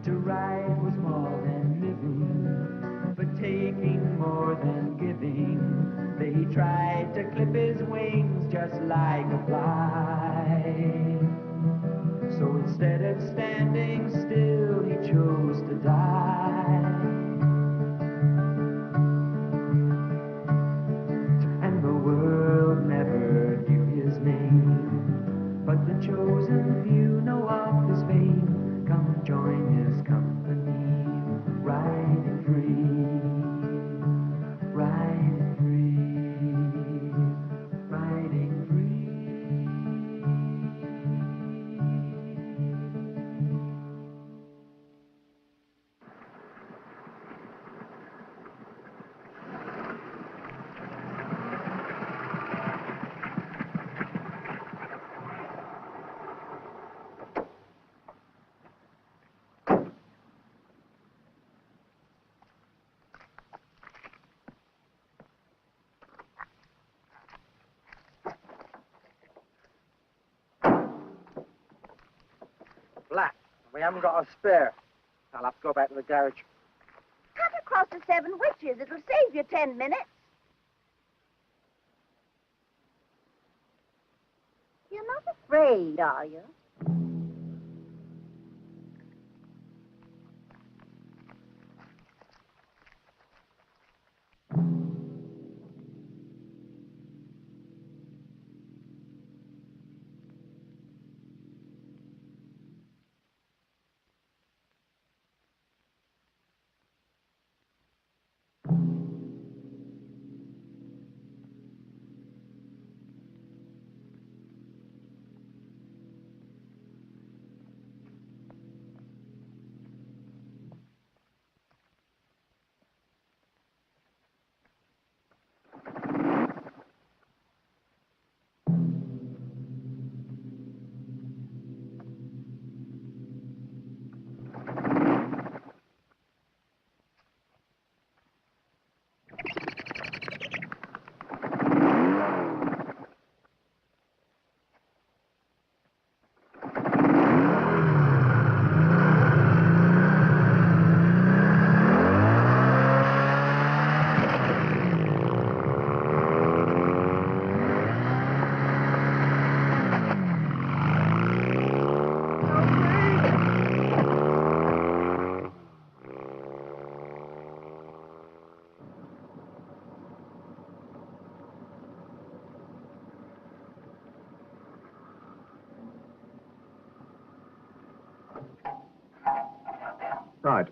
To ride was more than living, but taking more than giving. They tried to clip his wings just like a fly. So instead of standing still, he chose to die. And the world never knew his name, but the chosen few know of his fame. Come join his company, riding free, riding free, riding free. Black. We haven't got a spare. I'll have to go back to the garage. Cut across the 7 Witches. It'll save you 10 minutes. You're not afraid, are you? Right.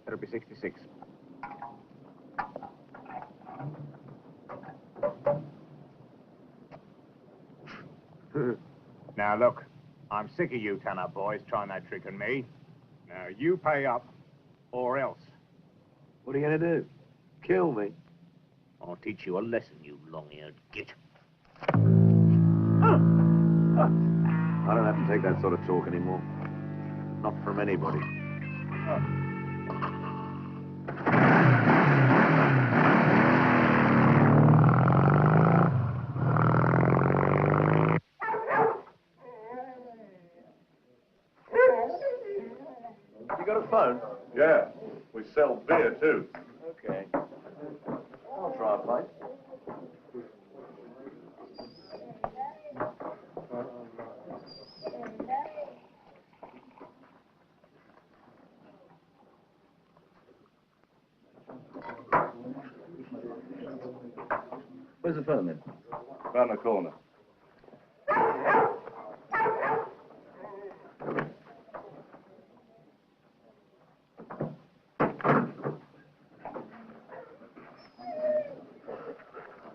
That'll be 66. Now look, I'm sick of you ton-up boys trying that trick on me. Now you pay up, or else. What are you going to do? Kill me? I'll teach you a lesson, you long-eared git. I don't have to take that sort of talk anymore. Not from anybody. You got a phone? Yeah, we sell beer too. Okay. I'll try a pint. Where's the phone then? Round the corner. Hello.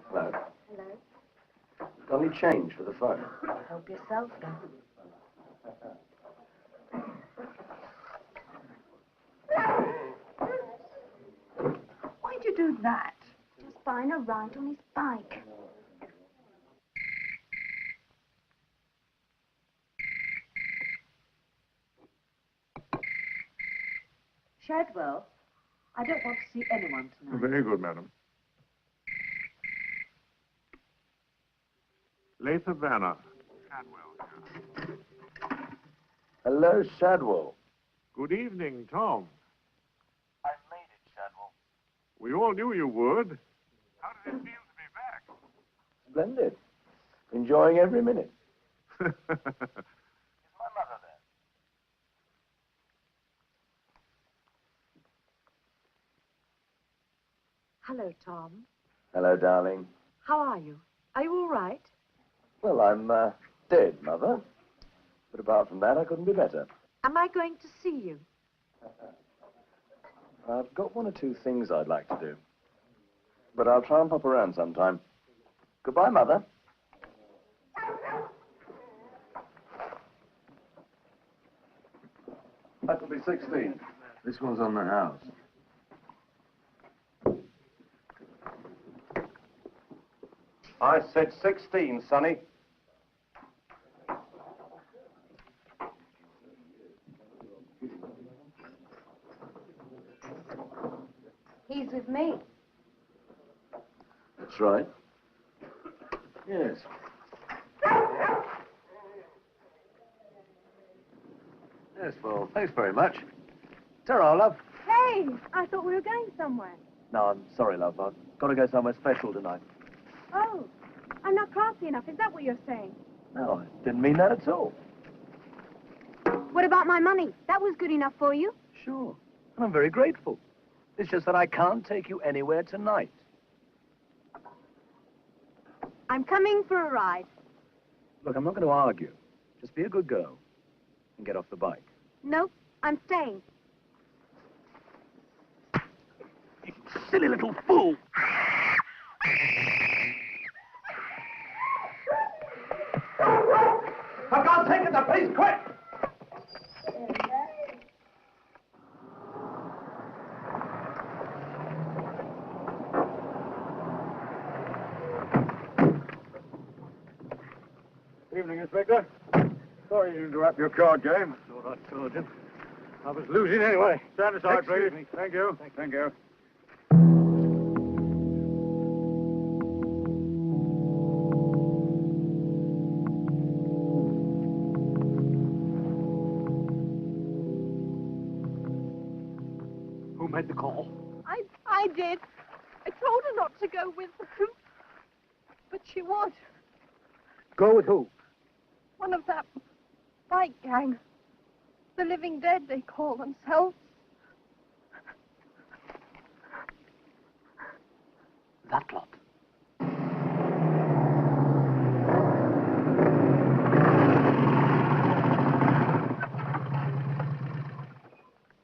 Hello. Got any change for the phone? Help yourself, then. Why'd you do that? Just buying a ride on his bike. Shadwell, I don't want to see anyone tonight. Very good, madam. Latham Vanner. Hello, Shadwell. Good evening, Tom. I made it, Shadwell. We all knew you would. How did it feel to be back? Splendid. Enjoying every minute. Is my mother there? Hello, Tom. Hello, darling. How are you? Are you all right? Well, I'm dead, Mother. But apart from that, I couldn't be better. Am I going to see you? I've got one or two things I'd like to do. But I'll try and pop around sometime. Goodbye, Mother. That'll be 16. This one's on the house. I said 16, Sonny. He's with me. That's right. Yes. Yes, well, thanks very much. Ta-ra, love. Hey, I thought we were going somewhere. No, I'm sorry, love. I've got to go somewhere special tonight. Oh, I'm not classy enough. Is that what you're saying? No, I didn't mean that at all. What about my money? That was good enough for you. Sure. And I'm very grateful. It's just that I can't take you anywhere tonight. I'm coming for a ride. Look, I'm not going to argue. Just be a good girl and get off the bike. Nope, I'm staying. You silly little fool! For God's sake, it's the police, quick! Evening, Inspector. Sorry to interrupt your card game. All right, Sergeant. I was losing anyway. Stand aside, please. Thank you. Thank you. Who made the call? I did. I told her not to go with them. But she would. Go with who? One of that bike gang. The living dead, they call themselves. That lot.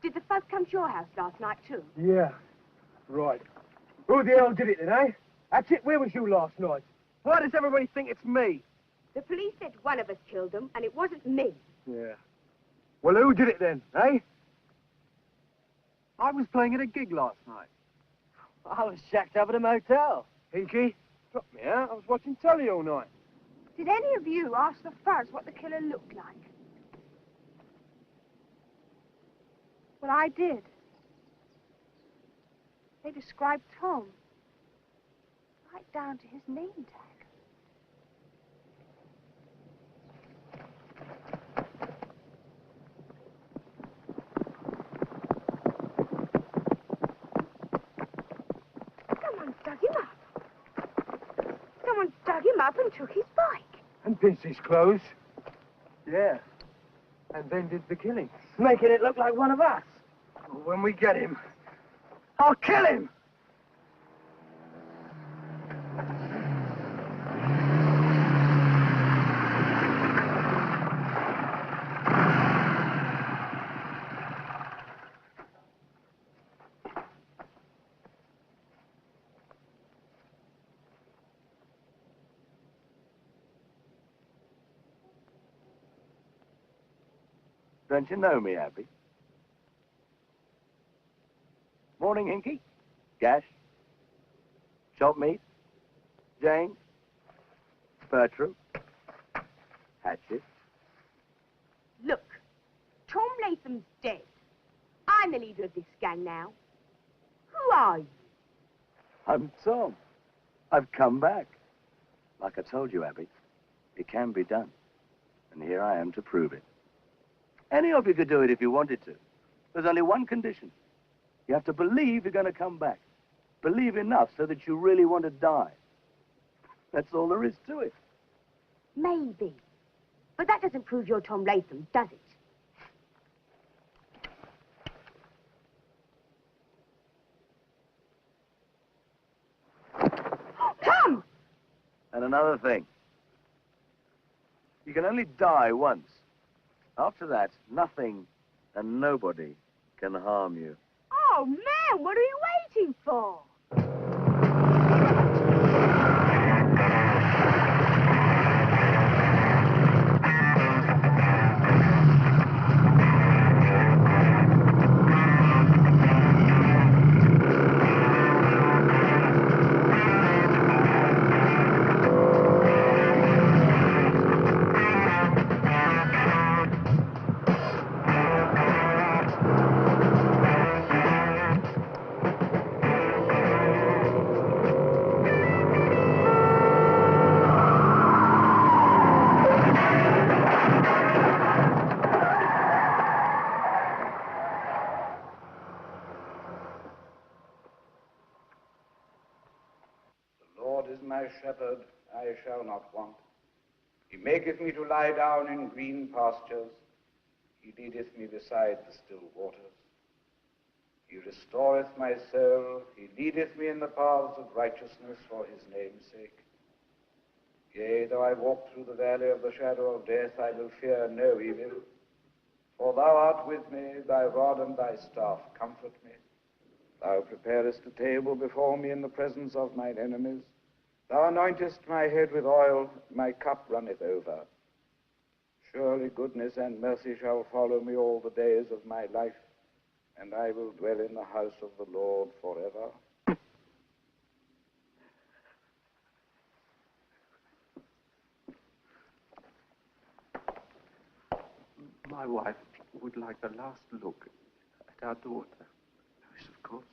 Did the fuzz come come to your house last night, too? Yeah. Right. Who the hell did it then, eh? That's it. Where was you last night? Why does everybody think it's me? The police said one of us killed them, and it wasn't me. Yeah. Well, who did it then, eh? I was playing at a gig last night. I was shacked up at a motel. Hinky? Drop me out. I was watching telly all night. Did any of you ask the Fuzz what the killer looked like? Well, I did. They described Tom. Right down to his name tag. Someone dug him up. Someone dug him up and took his bike. And pinched his clothes. Yeah. And then did the killing. Making it look like one of us. Well, when we get him, I'll kill him! Don't you know me, Abby? Morning, Hinky. Gash. Shop meat. Jane. Bertram. Hatchet. Look, Tom Latham's dead. I'm the leader of this gang now. Who are you? I'm Tom. I've come back. Like I told you, Abby, it can be done. And here I am to prove it. Any of you could do it if you wanted to. There's only one condition. You have to believe you're going to come back. Believe enough so that you really want to die. That's all there is to it. Maybe. But that doesn't prove you're Tom Latham, does it? Tom! And another thing. You can only die once. After that, nothing and nobody can harm you. Oh, man, what are you waiting for? My shepherd, I shall not want. He maketh me to lie down in green pastures. He leadeth me beside the still waters. He restoreth my soul. He leadeth me in the paths of righteousness for his name's sake. Yea, though I walk through the valley of the shadow of death, I will fear no evil. For thou art with me, thy rod and thy staff comfort me. Thou preparest a table before me in the presence of mine enemies. Thou anointest my head with oil, my cup runneth over. Surely goodness and mercy shall follow me all the days of my life, and I will dwell in the house of the Lord forever. My wife would like a last look at our daughter. Yes, of course.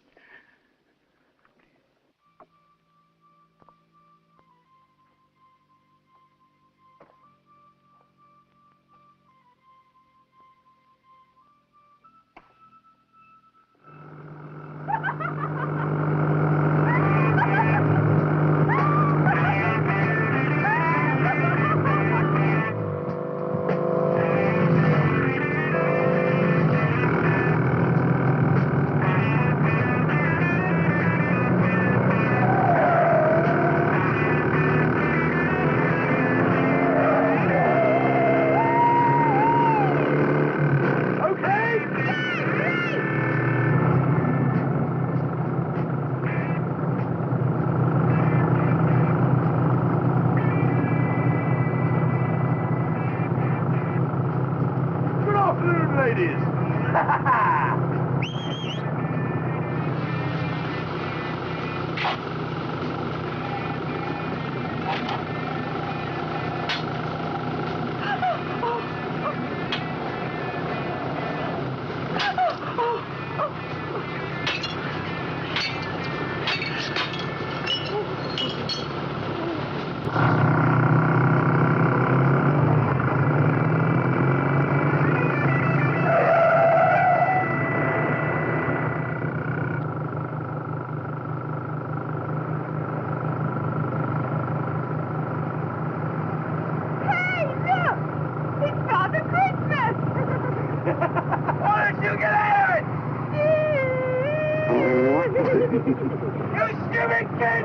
stupid kid!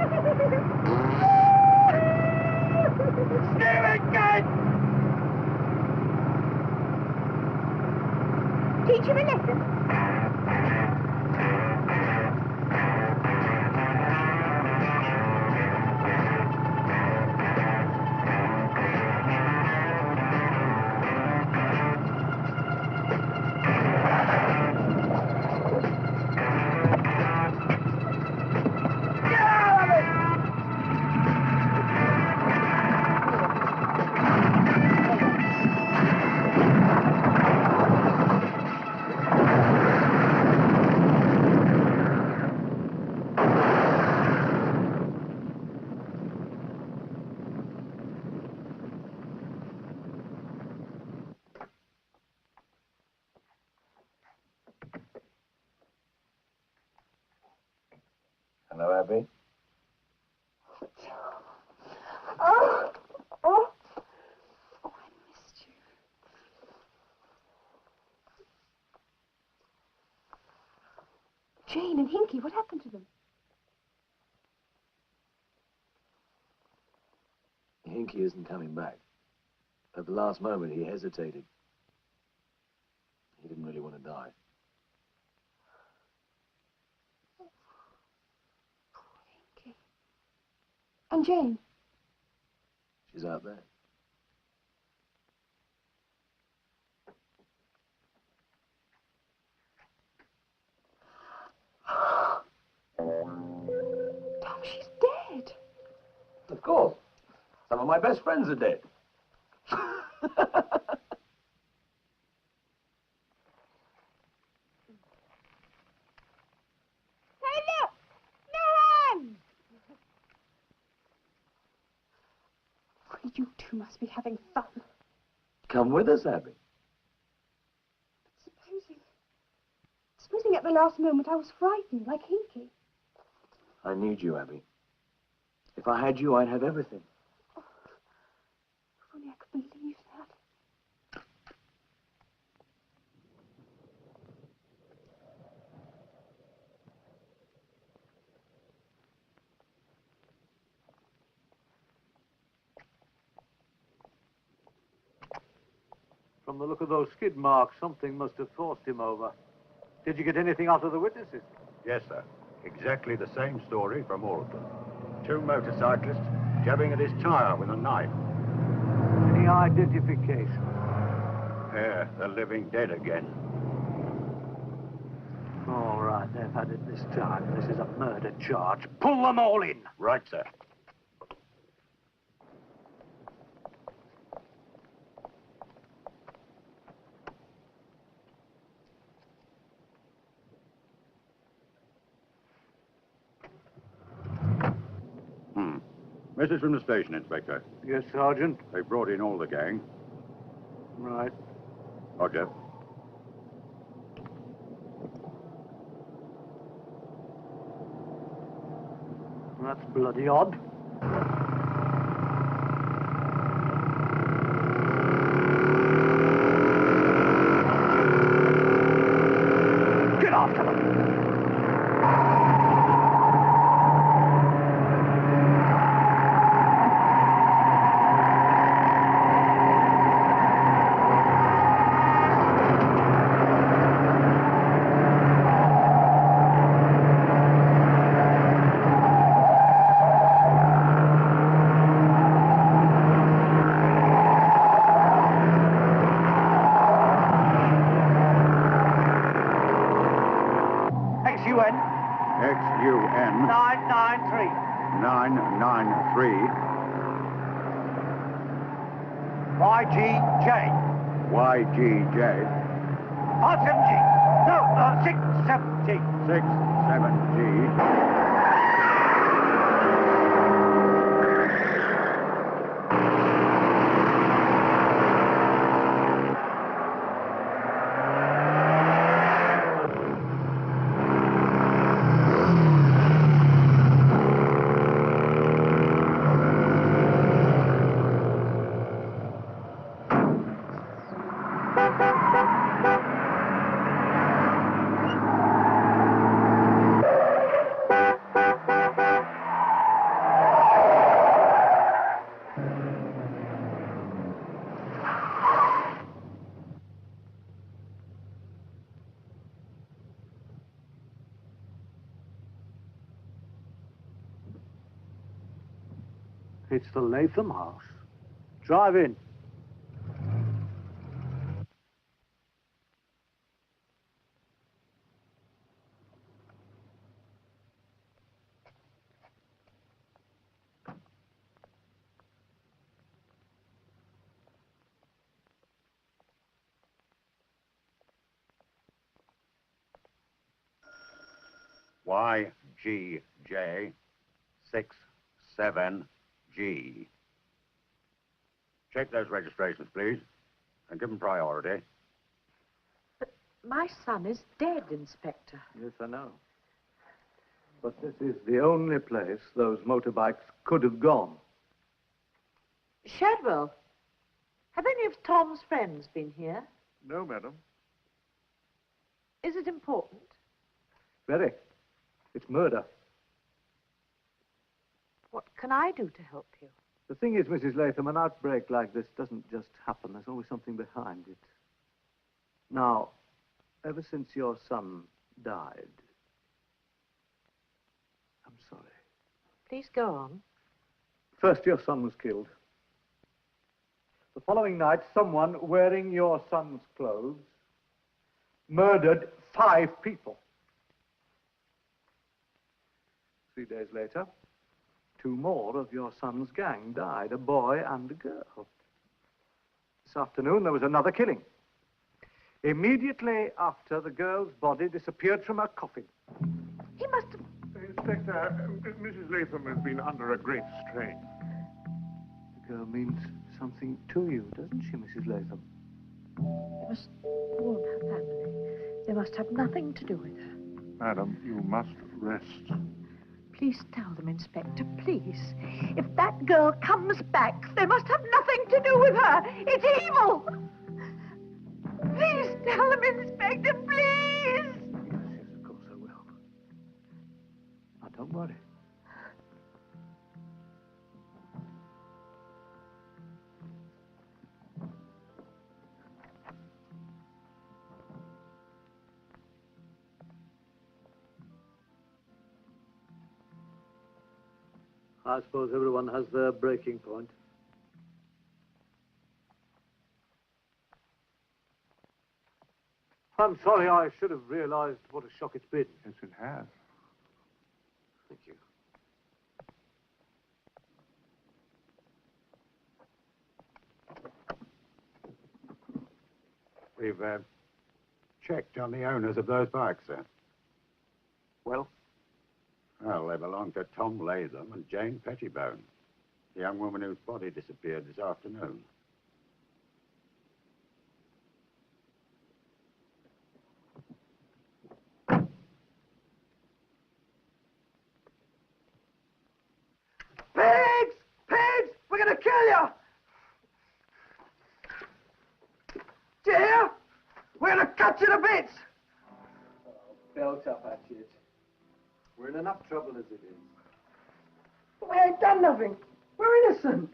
Stupid kid! Teach him a lesson. Hello, Abby. Oh, oh, oh, I missed you. Jane and Hinky, what happened to them? Hinky isn't coming back. At the last moment, he hesitated. He didn't really want to die. Hinky. And Jane? She's out there. Tom, she's dead. Of course. Some of my best friends are dead. Hey, look! No hands! Well, you two must be having fun. Come with us, Abby. Supposing at the last moment I was frightened, like Hinky. I need you, Abby. If I had you, I'd have everything. Oh, if only I could believe that. From the look of those skid marks, something must have forced him over. Did you get anything out of the witnesses? Yes, sir. Exactly the same story from all of them. Two motorcyclists jabbing at his tire with a knife. Any identification? Yeah, they're living dead again. All right, they've had it this time. This is a murder charge. Pull them all in! Right, sir. This is from the station, Inspector. Yes, Sergeant. They brought in all the gang. Right. Roger. That's bloody odd. Get after them! XUN. XUN 993. 993. YGJ. YGJ. R7G. No, 67G. 67G. It's the Latham house. Drive in. YGJ 67G. Check those registrations, please, and give them priority. But my son is dead, Inspector. Yes, I know. But this is the only place those motorbikes could have gone. Shadwell, have any of Tom's friends been here? No, madam. Is it important? Very. It's murder. What can I do to help you? The thing is, Mrs. Latham, an outbreak like this doesn't just happen. There's always something behind it. Now, ever since your son died... I'm sorry. Please go on. First, your son was killed. The following night, someone wearing your son's clothes murdered 5 people. 3 days later, 2 more of your son's gang died, a boy and a girl. This afternoon, there was another killing. Immediately after, the girl's body disappeared from her coffin. He must have... Inspector, Mrs. Latham has been under a great strain. The girl means something to you, doesn't she, Mrs. Latham? You must warn her family. They must have nothing to do with her. Madam, you must rest. Please tell them, Inspector, please. If that girl comes back, they must have nothing to do with her. It's evil. Please tell them, Inspector, please. Yes, of course I will. Now, don't worry. I suppose everyone has their breaking point. I'm sorry, I should have realized what a shock it's been. Yes, it has. Thank you. We've checked on the owners of those bikes, sir. Well? Well, they belong to Tom Latham and Jane Pettibone, the young woman whose body disappeared this afternoon. Pigs! Pigs! We're gonna kill you! Do you hear? We're gonna cut you to bits! Oh, belt up, Hatchet. We're in enough trouble as it is. But we ain't done nothing. We're innocent.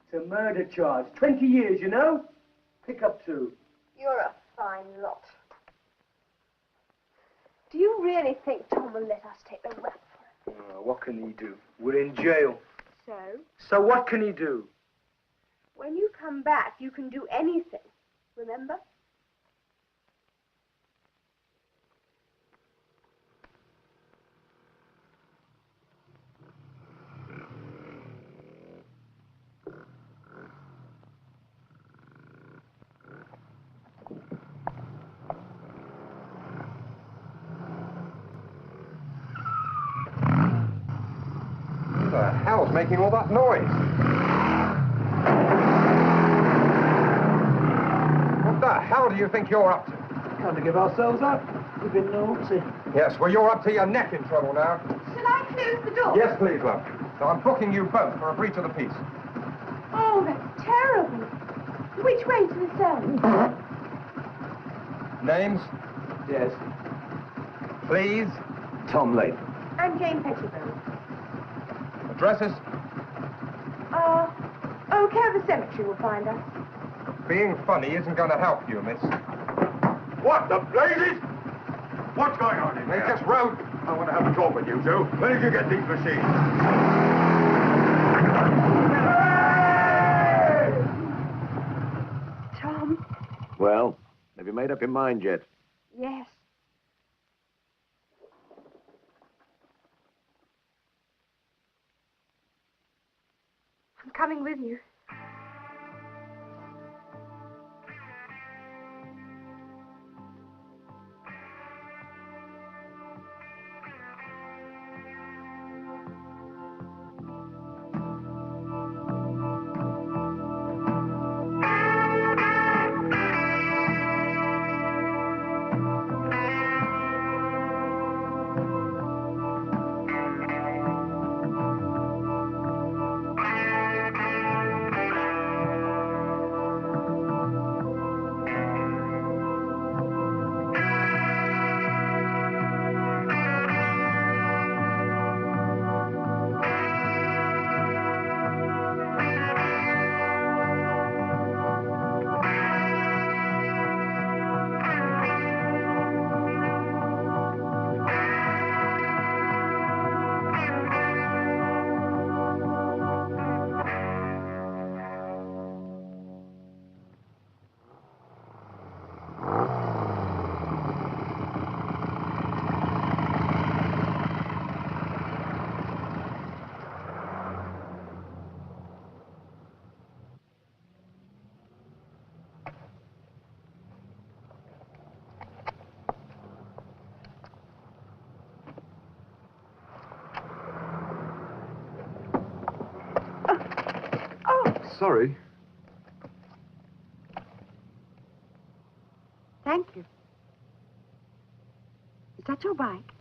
It's a murder charge. 20 years, you know? Pick up 2. You're a fine lot. Do you really think Tom will let us take the rap for him? Oh, what can he do? We're in jail. So, So what can he do? when you come back, you can do anything. Remember? Who the hell's making all that noise? What the hell do you think you're up to? Trying to give ourselves up. We've been naughty. Yes, well, you're up to your neck in trouble now. Shall I close the door? Yes, please, love. So I'm booking you both for a breach of the peace. Oh, that's terrible. Which way to the cell? Names? Yes. Please. Tom Latham. I'm Jane Pettibone. Addresses? Care of the cemetery will find us. Being funny isn't going to help you, miss. What the blazes? What's going on in They here? just wrote. I want to have a talk with you two. Where did you get these machines? Tom? Well, have you made up your mind yet? Yes. I'm coming with you. Sorry. Thank you. Is that your bike?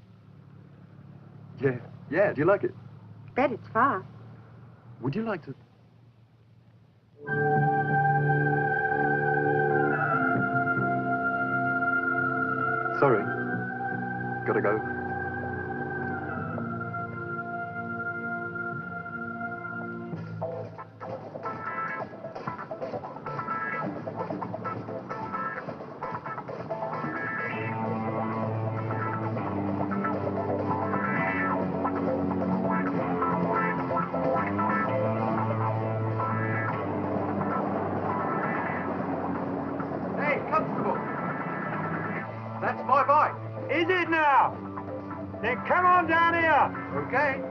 Yeah, do you like it? Bet it's fast. Would you like to... Sorry. Gotta go. Hey, Constable! That's my bike. Is it now? Then come on down here. Okay.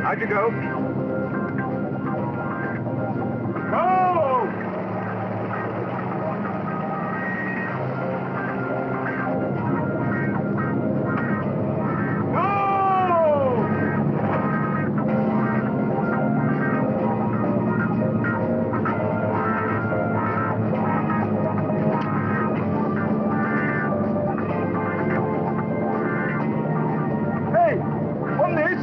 How'd you go? Go! Hey, on this!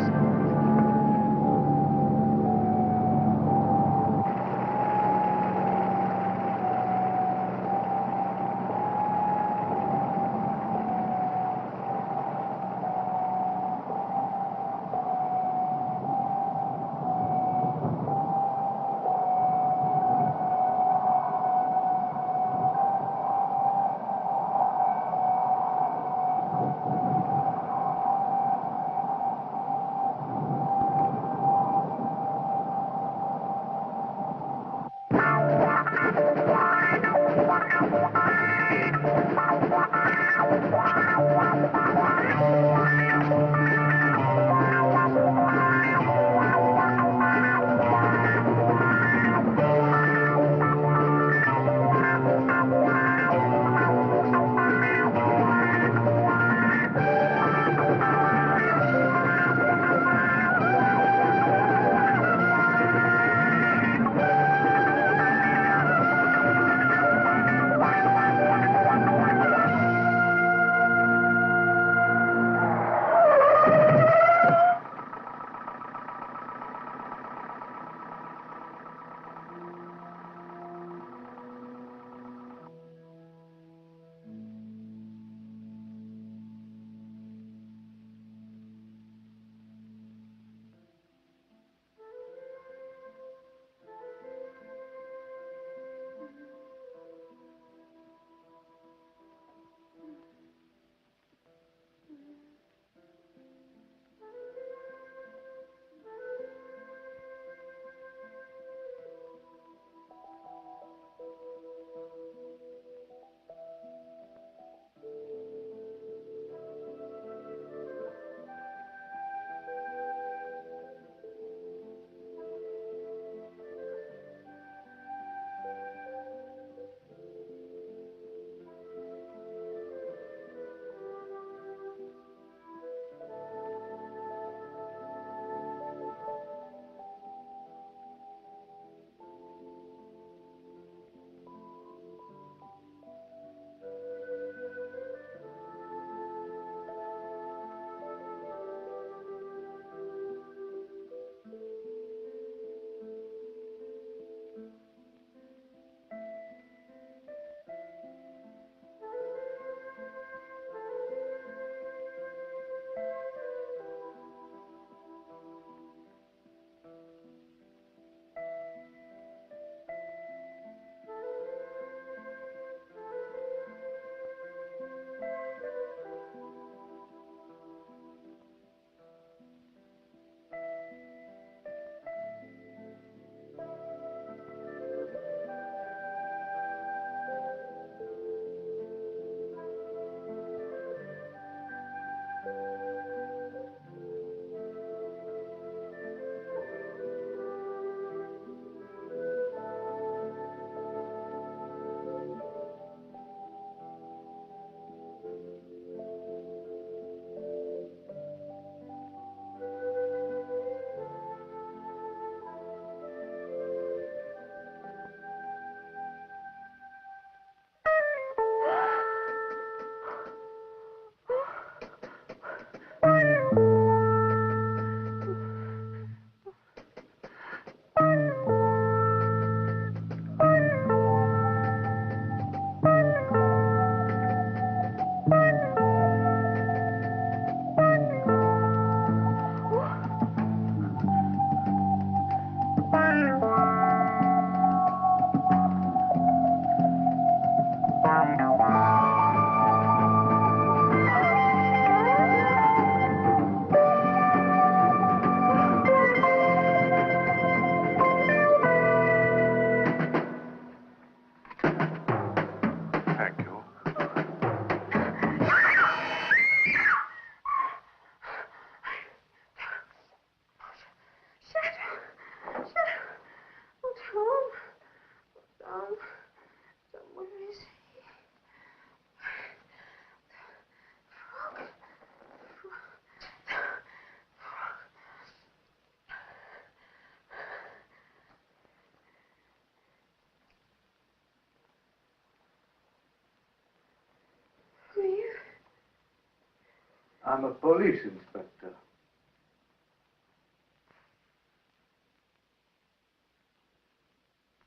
I'm a police inspector.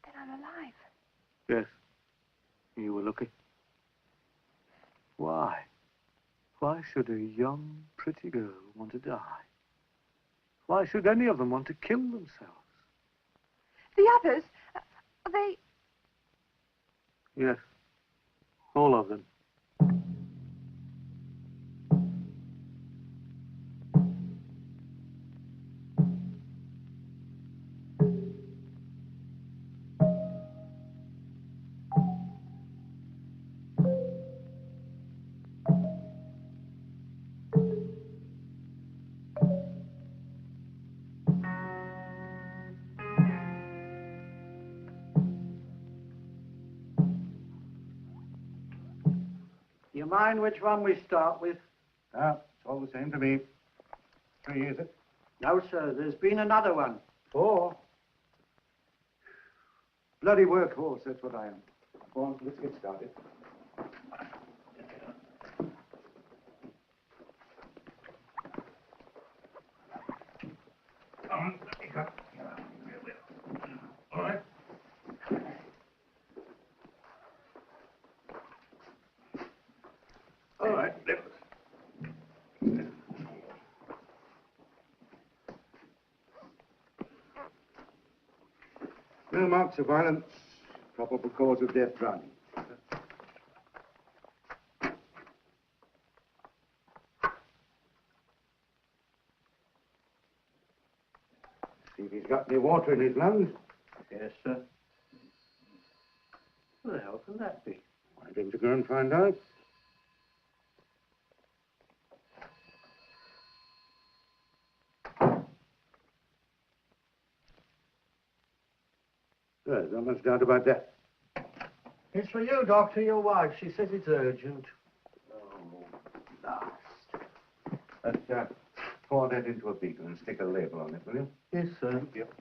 Then I'm alive. Yes. You were lucky. Why? Why should a young, pretty girl want to die? Why should any of them want to kill themselves? The others, are they... Yes. All of them. you mind which one we start with? Ah, it's all the same to me. 3, is it? No, sir. There's been another one. 4. Bloody workhorse, that's what I am. Go on, let's get started. All right. All right, let's. No marks of violence. Probable cause of death, drowning. See if he's got any water in his lungs. Yes, sir. What the hell can that be? I'm going to go and find out. There's not much doubt about that. It's for you, Doctor, your wife. She says it's urgent. Oh, last. Pour that into a beaker and stick a label on it, will you? Yes, sir. Yep.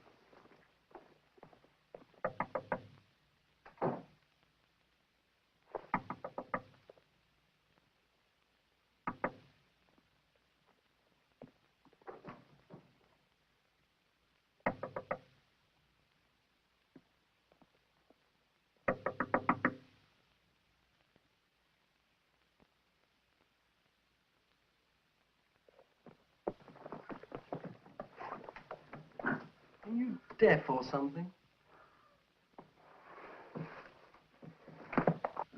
Are you deaf or something?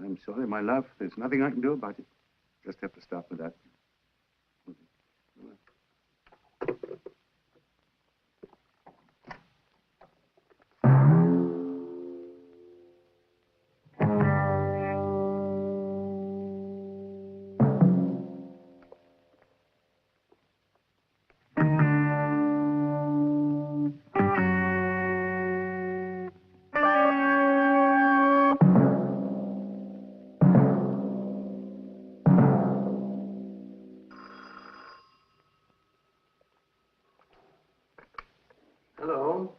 I'm sorry, my love. There's nothing I can do about it. Just have to stop with that. Hello?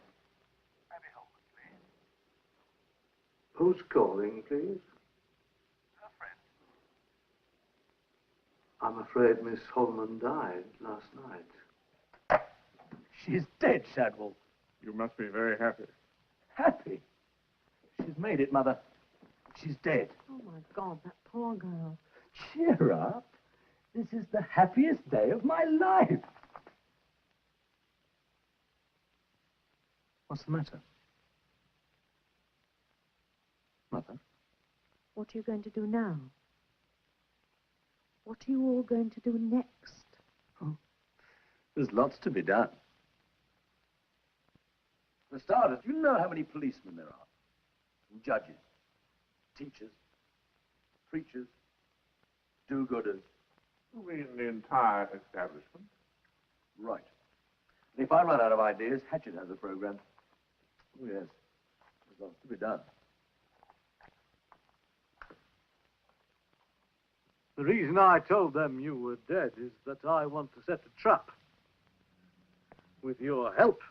Who's calling, please? Her friend. I'm afraid Miss Holman died last night. She's dead, Shadwell. You must be very happy. Happy? She's made it, Mother. She's dead. Oh, my God, that poor girl. Cheer up. This is the happiest day of my life. What's the matter? Mother? What are you going to do now? What are you all going to do next? Oh, there's lots to be done. For starters, do you know how many policemen there are? And judges, teachers, preachers, do-gooders. You mean the entire establishment? Right. And if I run out of ideas, Hatchet has a program. Oh, yes. There's lots to be done. The reason I told them you were dead is that I want to set a trap. With your help.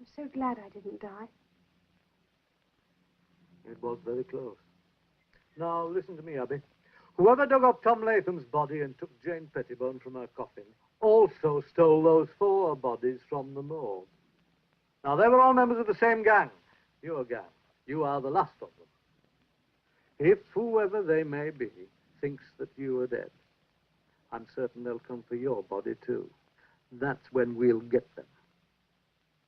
I'm so glad I didn't die. It was very close. Now, listen to me, Abby. Whoever dug up Tom Latham's body and took Jane Pettibone from her coffin also stole those 4 bodies from the morgue. Now, they were all members of the same gang. Your gang. You are the last of them. If whoever they may be thinks that you are dead, I'm certain they'll come for your body, too. That's when we'll get them.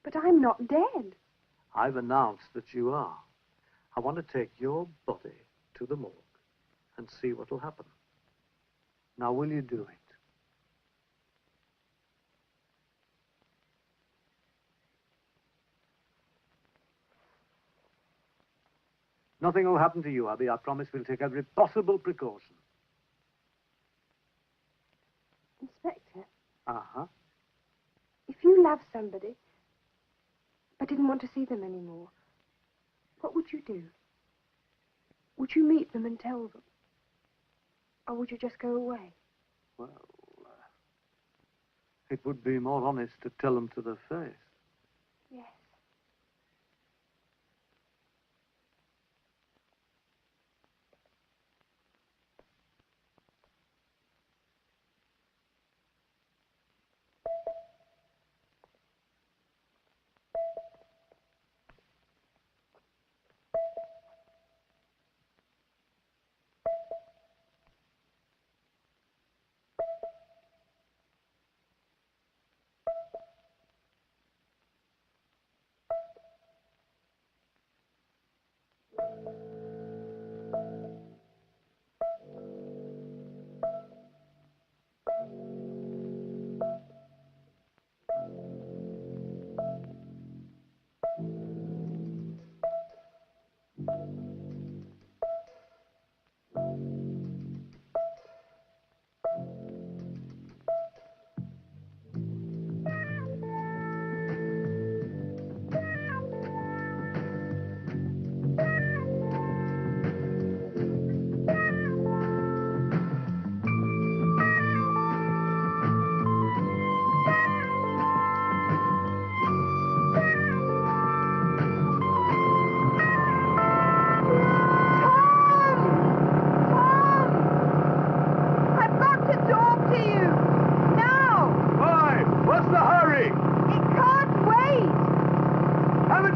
But I'm not dead. I've announced that you are. I want to take your body to the morgue and see what will happen. Now, will you do it? Nothing will happen to you, Abby. I promise we'll take every possible precaution. Inspector, Uh-huh. if you love somebody but didn't want to see them anymore, what would you do? Would you meet them and tell them? Or would you just go away? Well, it would be more honest to tell them to their face. Yes.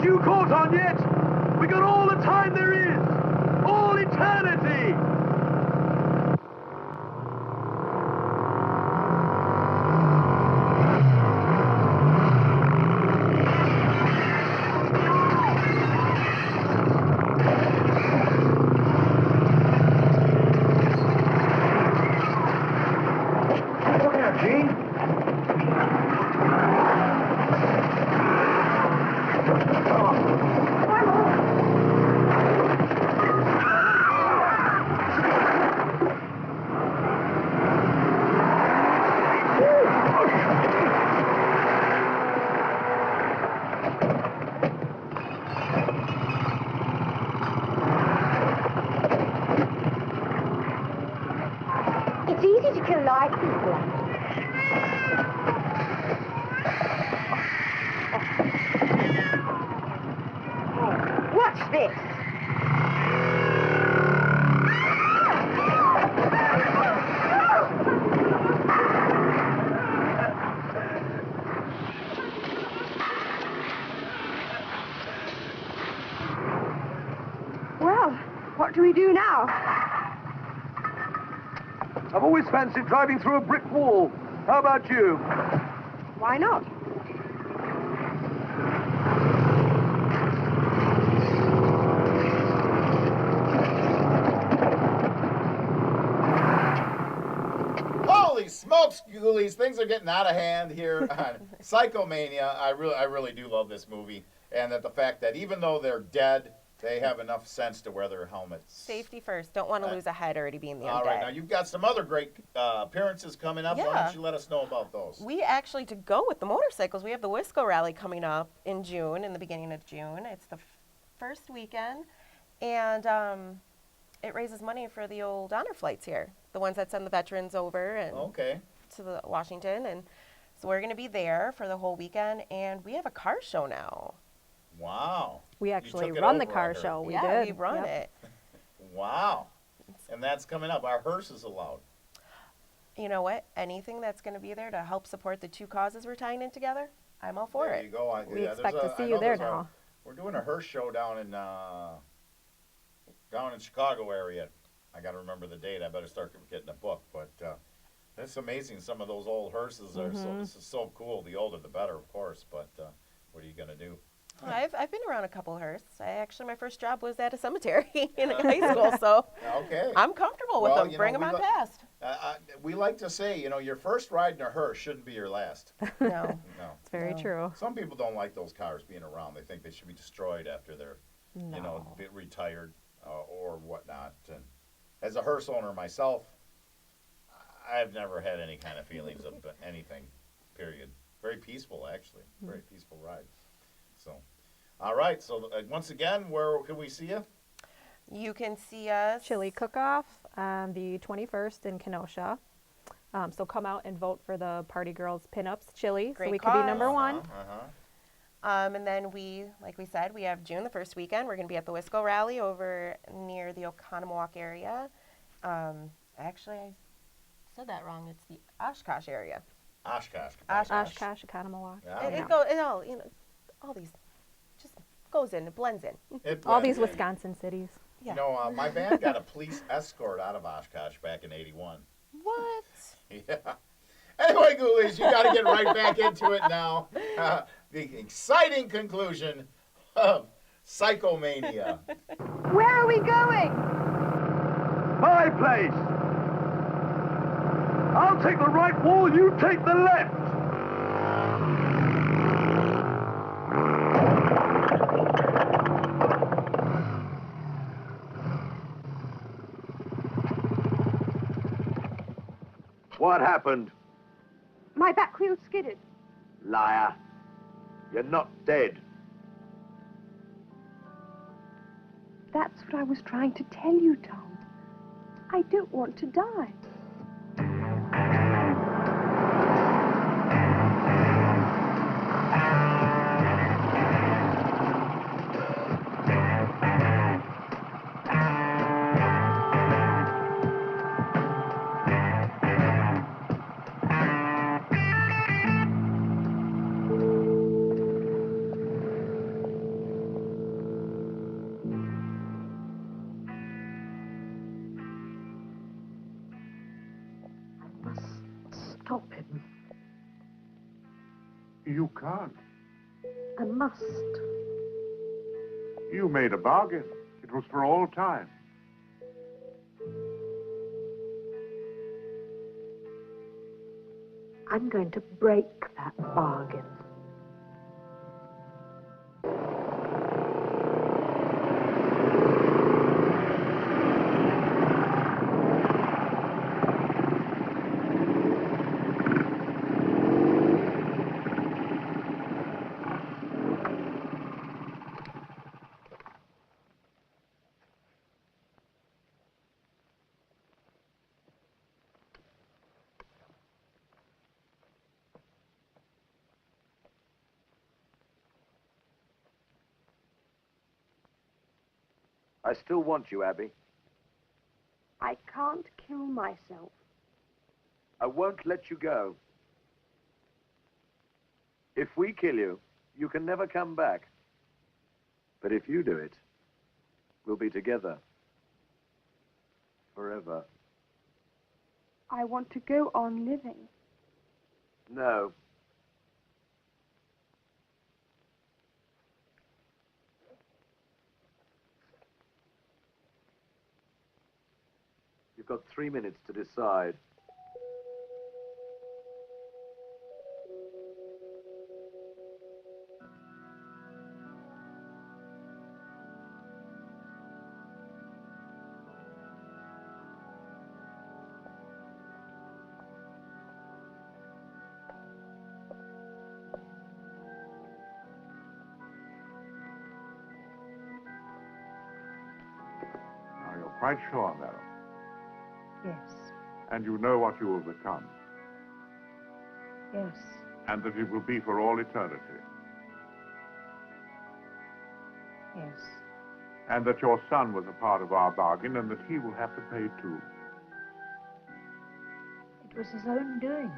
You caught on yet? We got all the time there is! All eternity! Look out, Gene! It's easy to kill live people. Watch this. Well, what do we do now? I've always fancied driving through a brick wall. How about you? Why not? Holy smokes, ghoulies! Things are getting out of hand here on Psychomania. I really do love this movie, and that the fact that even though they're dead, they have enough sense to wear their helmets. Safety first. Don't want to lose a head already being the All undead. right, now you've got some other great appearances coming up. Why Yeah. don't you let us know about those? We actually, to go with the motorcycles, we have the Wisco Rally coming up in June, in the beginning of June. It's the first weekend, and it raises money for the old honor flights here, the ones that send the veterans over and to the Washington. And so we're going to be there for the whole weekend, and we have a car show now. Wow. We actually run the car show. We did. We run it. Wow. And that's coming up. Our hearse is allowed. You know what? Anything that's going to be there to help support the two causes we're tying in together, I'm all for There it. you go. We expect to see you there now. We're doing a hearse show down in Chicago area. I got to remember the date. I better start getting a book. But it's amazing. Some of those old hearses are so cool. The older, the better, of course. But what are you going to do? I've been around a couple hearses. My first job was at a cemetery in high school, so I'm comfortable with them. Bring them on past. We like to say, your first ride in a hearse shouldn't be your last. No. It's very true. Some people don't like those cars being around. They think they should be destroyed after they're, retired or whatnot. And as a hearse owner myself, I've never had any kind of feelings of anything, period. Very peaceful, actually. Very peaceful ride. So, all right. So once again, where can we see you? You can see us. Chili cook-off on the 21st in Kenosha. So come out and vote for the Party Girls Pinups chili, so we could be number one. And then like we said, we have June, the first weekend. We're going to be at the Wisco Rally over near the Oconomowoc area. Actually, I said that wrong. It's the Oshkosh area. Oshkosh. Oshkosh, Oconomowoc. Yeah. All these just goes in, it blends in. All these Wisconsin cities. Yeah. You know, my band got a police escort out of Oshkosh back in '81. What? Yeah. Anyway, Ghoulies, you got to get right back into it now. The exciting conclusion of Psychomania. Where are we going? My place! I'll take the right wall, you take the left! What happened? My back wheel skidded. Liar. You're not dead. That's what I was trying to tell you, Tom. I don't want to die. Stop him. You can't. I must. You made a bargain. It was for all time. I'm going to break that bargain. I still want you, Abby. I can't kill myself. I won't let you go. If we kill you, you can never come back. But if you do it, we'll be together. Forever. I want to go on living. No. You've got 3 minutes to decide. Now, you're quite sure, though. Yes. And you know what you will become. Yes. And that it will be for all eternity. Yes. And that your son was a part of our bargain and that he will have to pay too. It was his own doing.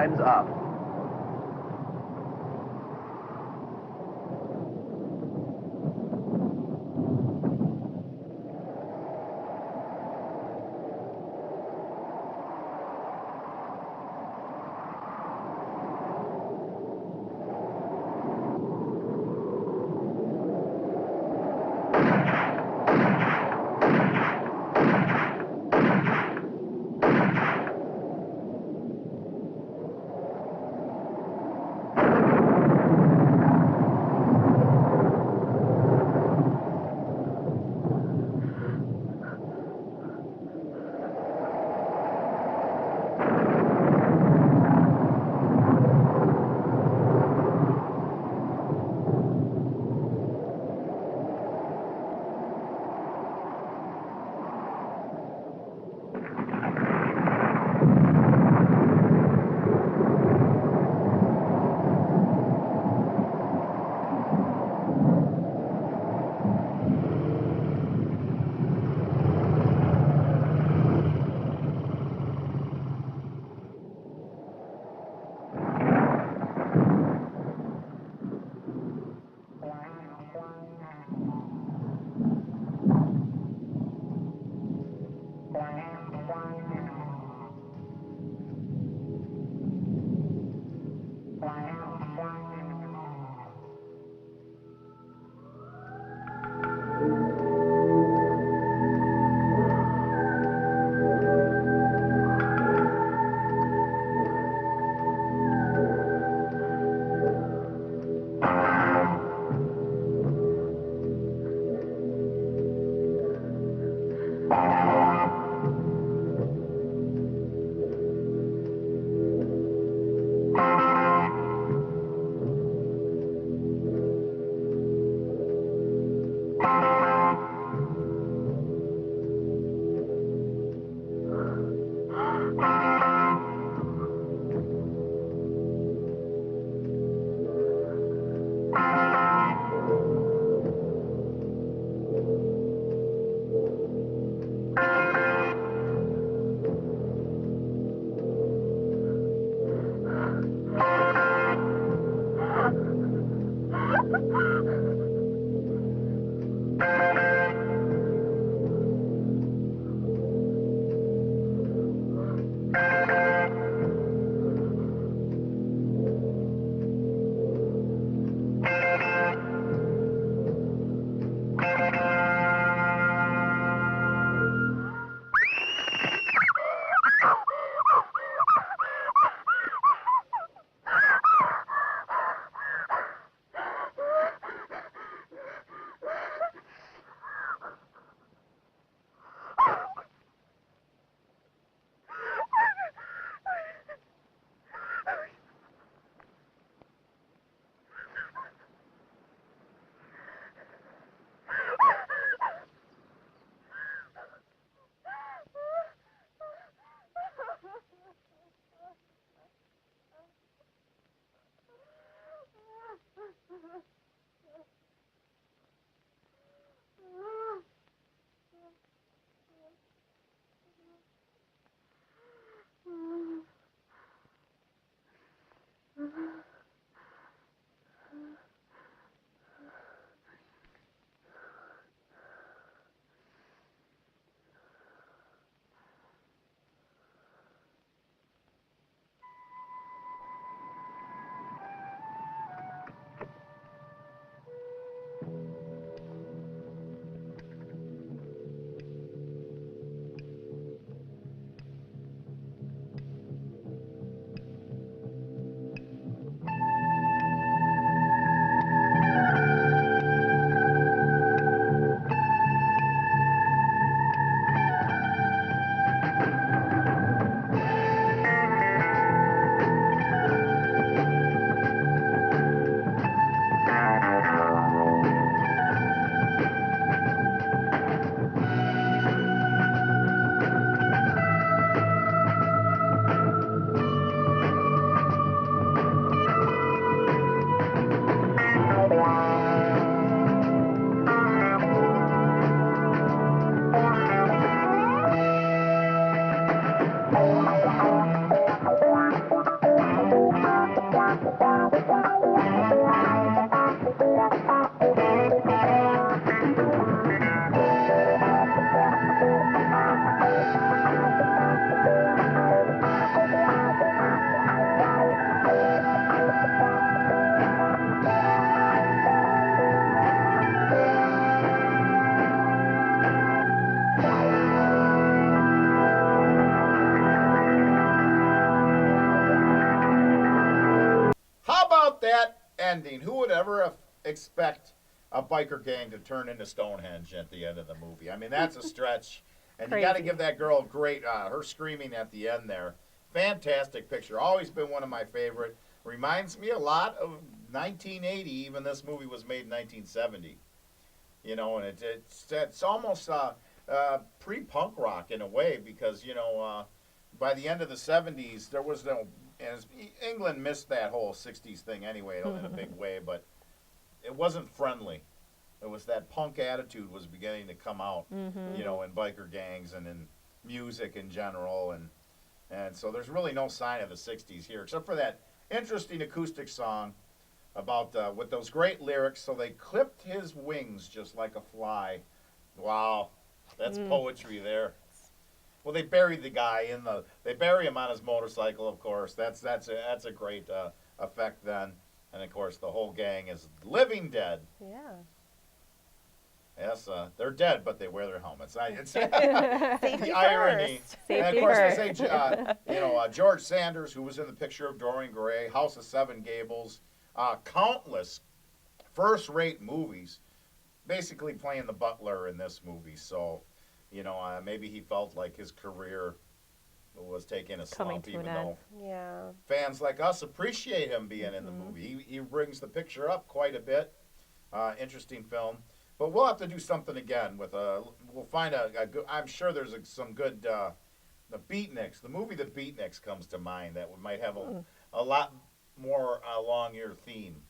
Time's up. How about that ending? Who would ever expect a biker gang to turn into Stonehenge at the end of the movie? I mean, that's a stretch. And you got to Crazy. give that girl great, her screaming at the end there. Fantastic picture. Always been one of my favorite. Reminds me a lot of 1980. Even this movie was made in 1970. You know, and it's almost pre-punk rock in a way because, you know, by the end of the 70s, there was no... And England missed that whole 60s thing anyway in a big way, but it wasn't friendly. It was that punk attitude was beginning to come out, you know, in biker gangs and in music in general. And so there's really no sign of the 60s here, except for that interesting acoustic song about with those great lyrics. So they clipped his wings just like a fly. Wow, that's poetry there. Well, they buried the guy they bury him on his motorcycle, of course. That's a great effect then. And of course, the whole gang is living dead. Yeah. Yes, they're dead, but they wear their helmets. It's Safety the irony. first. And of course, they say, you know, George Sanders, who was in the picture of Dorian Gray, House of Seven Gables, countless first-rate movies, basically playing the butler in this movie. So, you know, maybe he felt like his career was taking a slump, even though fans like us appreciate him being in the movie. He brings the picture up quite a bit. Interesting film. But we'll have to do something again with we'll find a good, I'm sure there's some good, the Beatniks. The movie The Beatniks comes to mind that might have a lot more along your theme.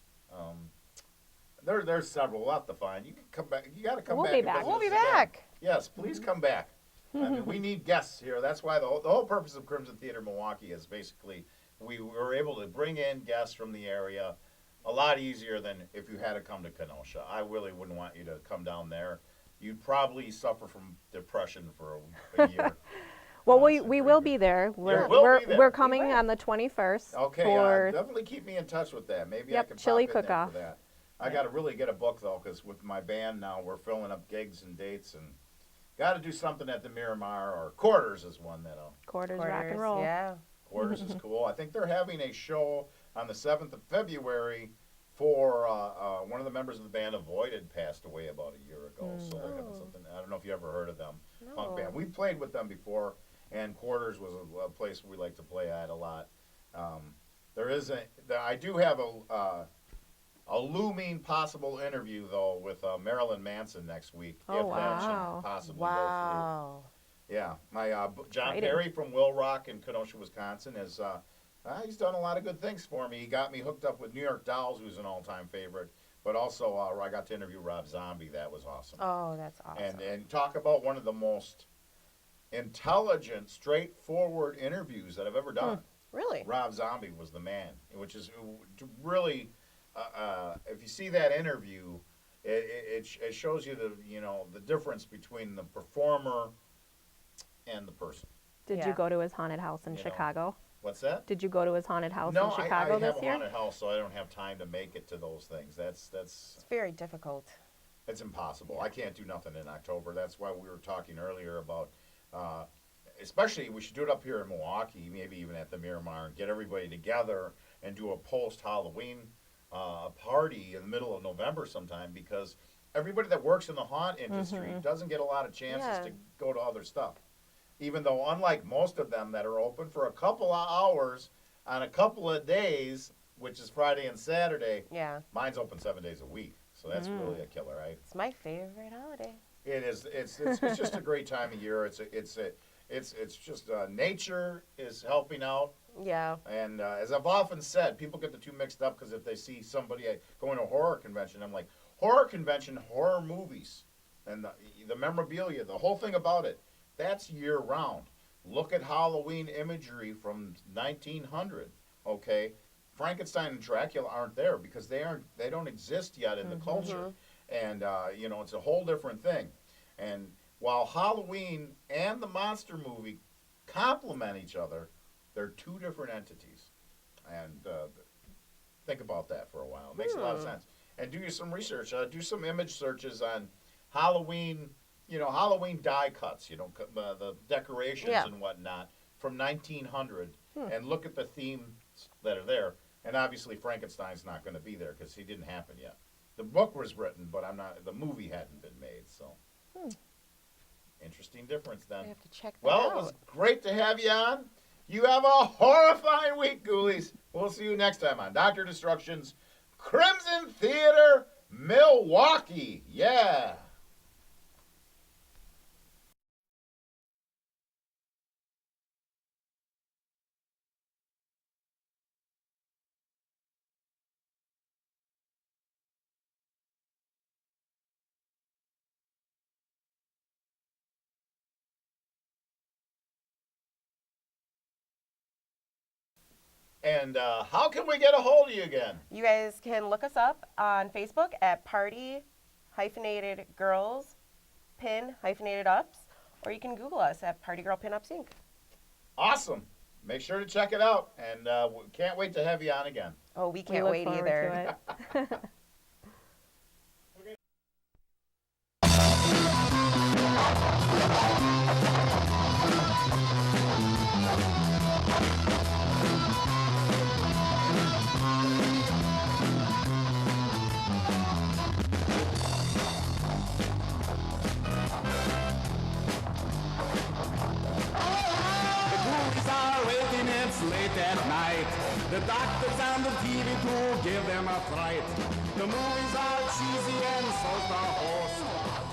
There's several. We'll have to find. You can come back. You got to come back. We'll be back. Yes, please come back. I mean, we need guests here. That's why the whole purpose of Crimson Theater Milwaukee is basically we were able to bring in guests from the area a lot easier than if you had to come to Kenosha. I really wouldn't want you to come down there. You'd probably suffer from depression for a year. Well, we will be there. We're coming on the 21st. Okay, for definitely keep me in touch with that. Maybe I Yep, can chili pop in there cook-off. for that. I got to really get a book, though, because with my band now, we're filling up gigs and dates, and got to do something at the Miramar, or Quarters is one that Quarters rock and roll. Yeah. Quarters is cool. I think they're having a show on the 7th of February for one of the members of the band, Avoided, passed away about a year ago. So they're having something. I don't know if you ever heard of them. Punk band. We played with them before, and Quarters was a place we like to play at a lot. I do have a looming possible interview, though, with Marilyn Manson next week. Oh, if that wow. should possibly Wow. go through. Yeah. My John Exciting. Perry from Will Rock in Kenosha, Wisconsin, is he's done a lot of good things for me. He got me hooked up with New York Dolls, who's an all-time favorite, but also I got to interview Rob Zombie. That was awesome. Oh, that's awesome. And talk about one of the most intelligent, straightforward interviews that I've ever done. Really? Rob Zombie was the man, which is really... if you see that interview, it shows you the difference between the performer and the person. Did you go to his haunted house in Chicago? What's that? Did you go to his haunted house in Chicago I this have a year? haunted house, so I don't have time to make it to those things. It's very difficult. It's impossible. I can't do nothing in October. That's why we were talking earlier about, especially we should do it up here in Milwaukee, maybe even at the Miramar, and get everybody together and do a post-Halloween party in the middle of November sometime, because everybody that works in the haunt industry doesn't get a lot of chances to go to other stuff. Even though, unlike most of them that are open for a couple of hours on a couple of days, which is Friday and Saturday, mine's open 7 days a week. So that's really a killer, right? It's my favorite holiday. It is. It's just a great time of year. It's just nature is helping out. Yeah. And as I've often said, people get the two mixed up because if they see somebody going to a horror convention, I'm like, horror convention, horror movies, and the memorabilia, the whole thing about it, that's year round. Look at Halloween imagery from 1900, okay? Frankenstein and Dracula aren't there because they don't exist yet in the culture, and you know, it's a whole different thing. And while Halloween and the monster movie complement each other, they're two different entities. And think about that for a while. It makes a lot of sense. And do some research. Do some image searches on Halloween. You know, Halloween die cuts. You know, the decorations and whatnot from 1900, and look at the themes that are there. And obviously, Frankenstein's not going to be there because he didn't happen yet. The book was written, but the movie hadn't been made. So, interesting difference then. I have to check that out. It was great to have you on. You have a horrifying week, ghoulies. We'll see you next time on Dr. Destruction's Crimson Theater, Milwaukee. Yeah. And how can we get a hold of you again? You guys can look us up on Facebook at Party-Girls Pin-Ups, or you can Google us at Party Girl Pinups Inc. Awesome. Make sure to check it out, and we can't wait to have you on again. Oh, we can't wait either. Late at night, the doctors and the TV crew give them a fright. The movies are cheesy and so's the host.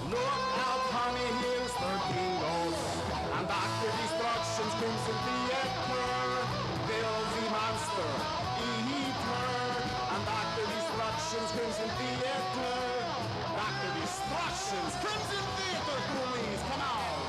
Look out, honey, here's 13 ghosts. And Dr. Destruction's Crimson Theater, Bill the Monster, Eater. And Dr. Destruction's Crimson Theater, Dr. Destruction's Crimson Theater, ghoulies, come on!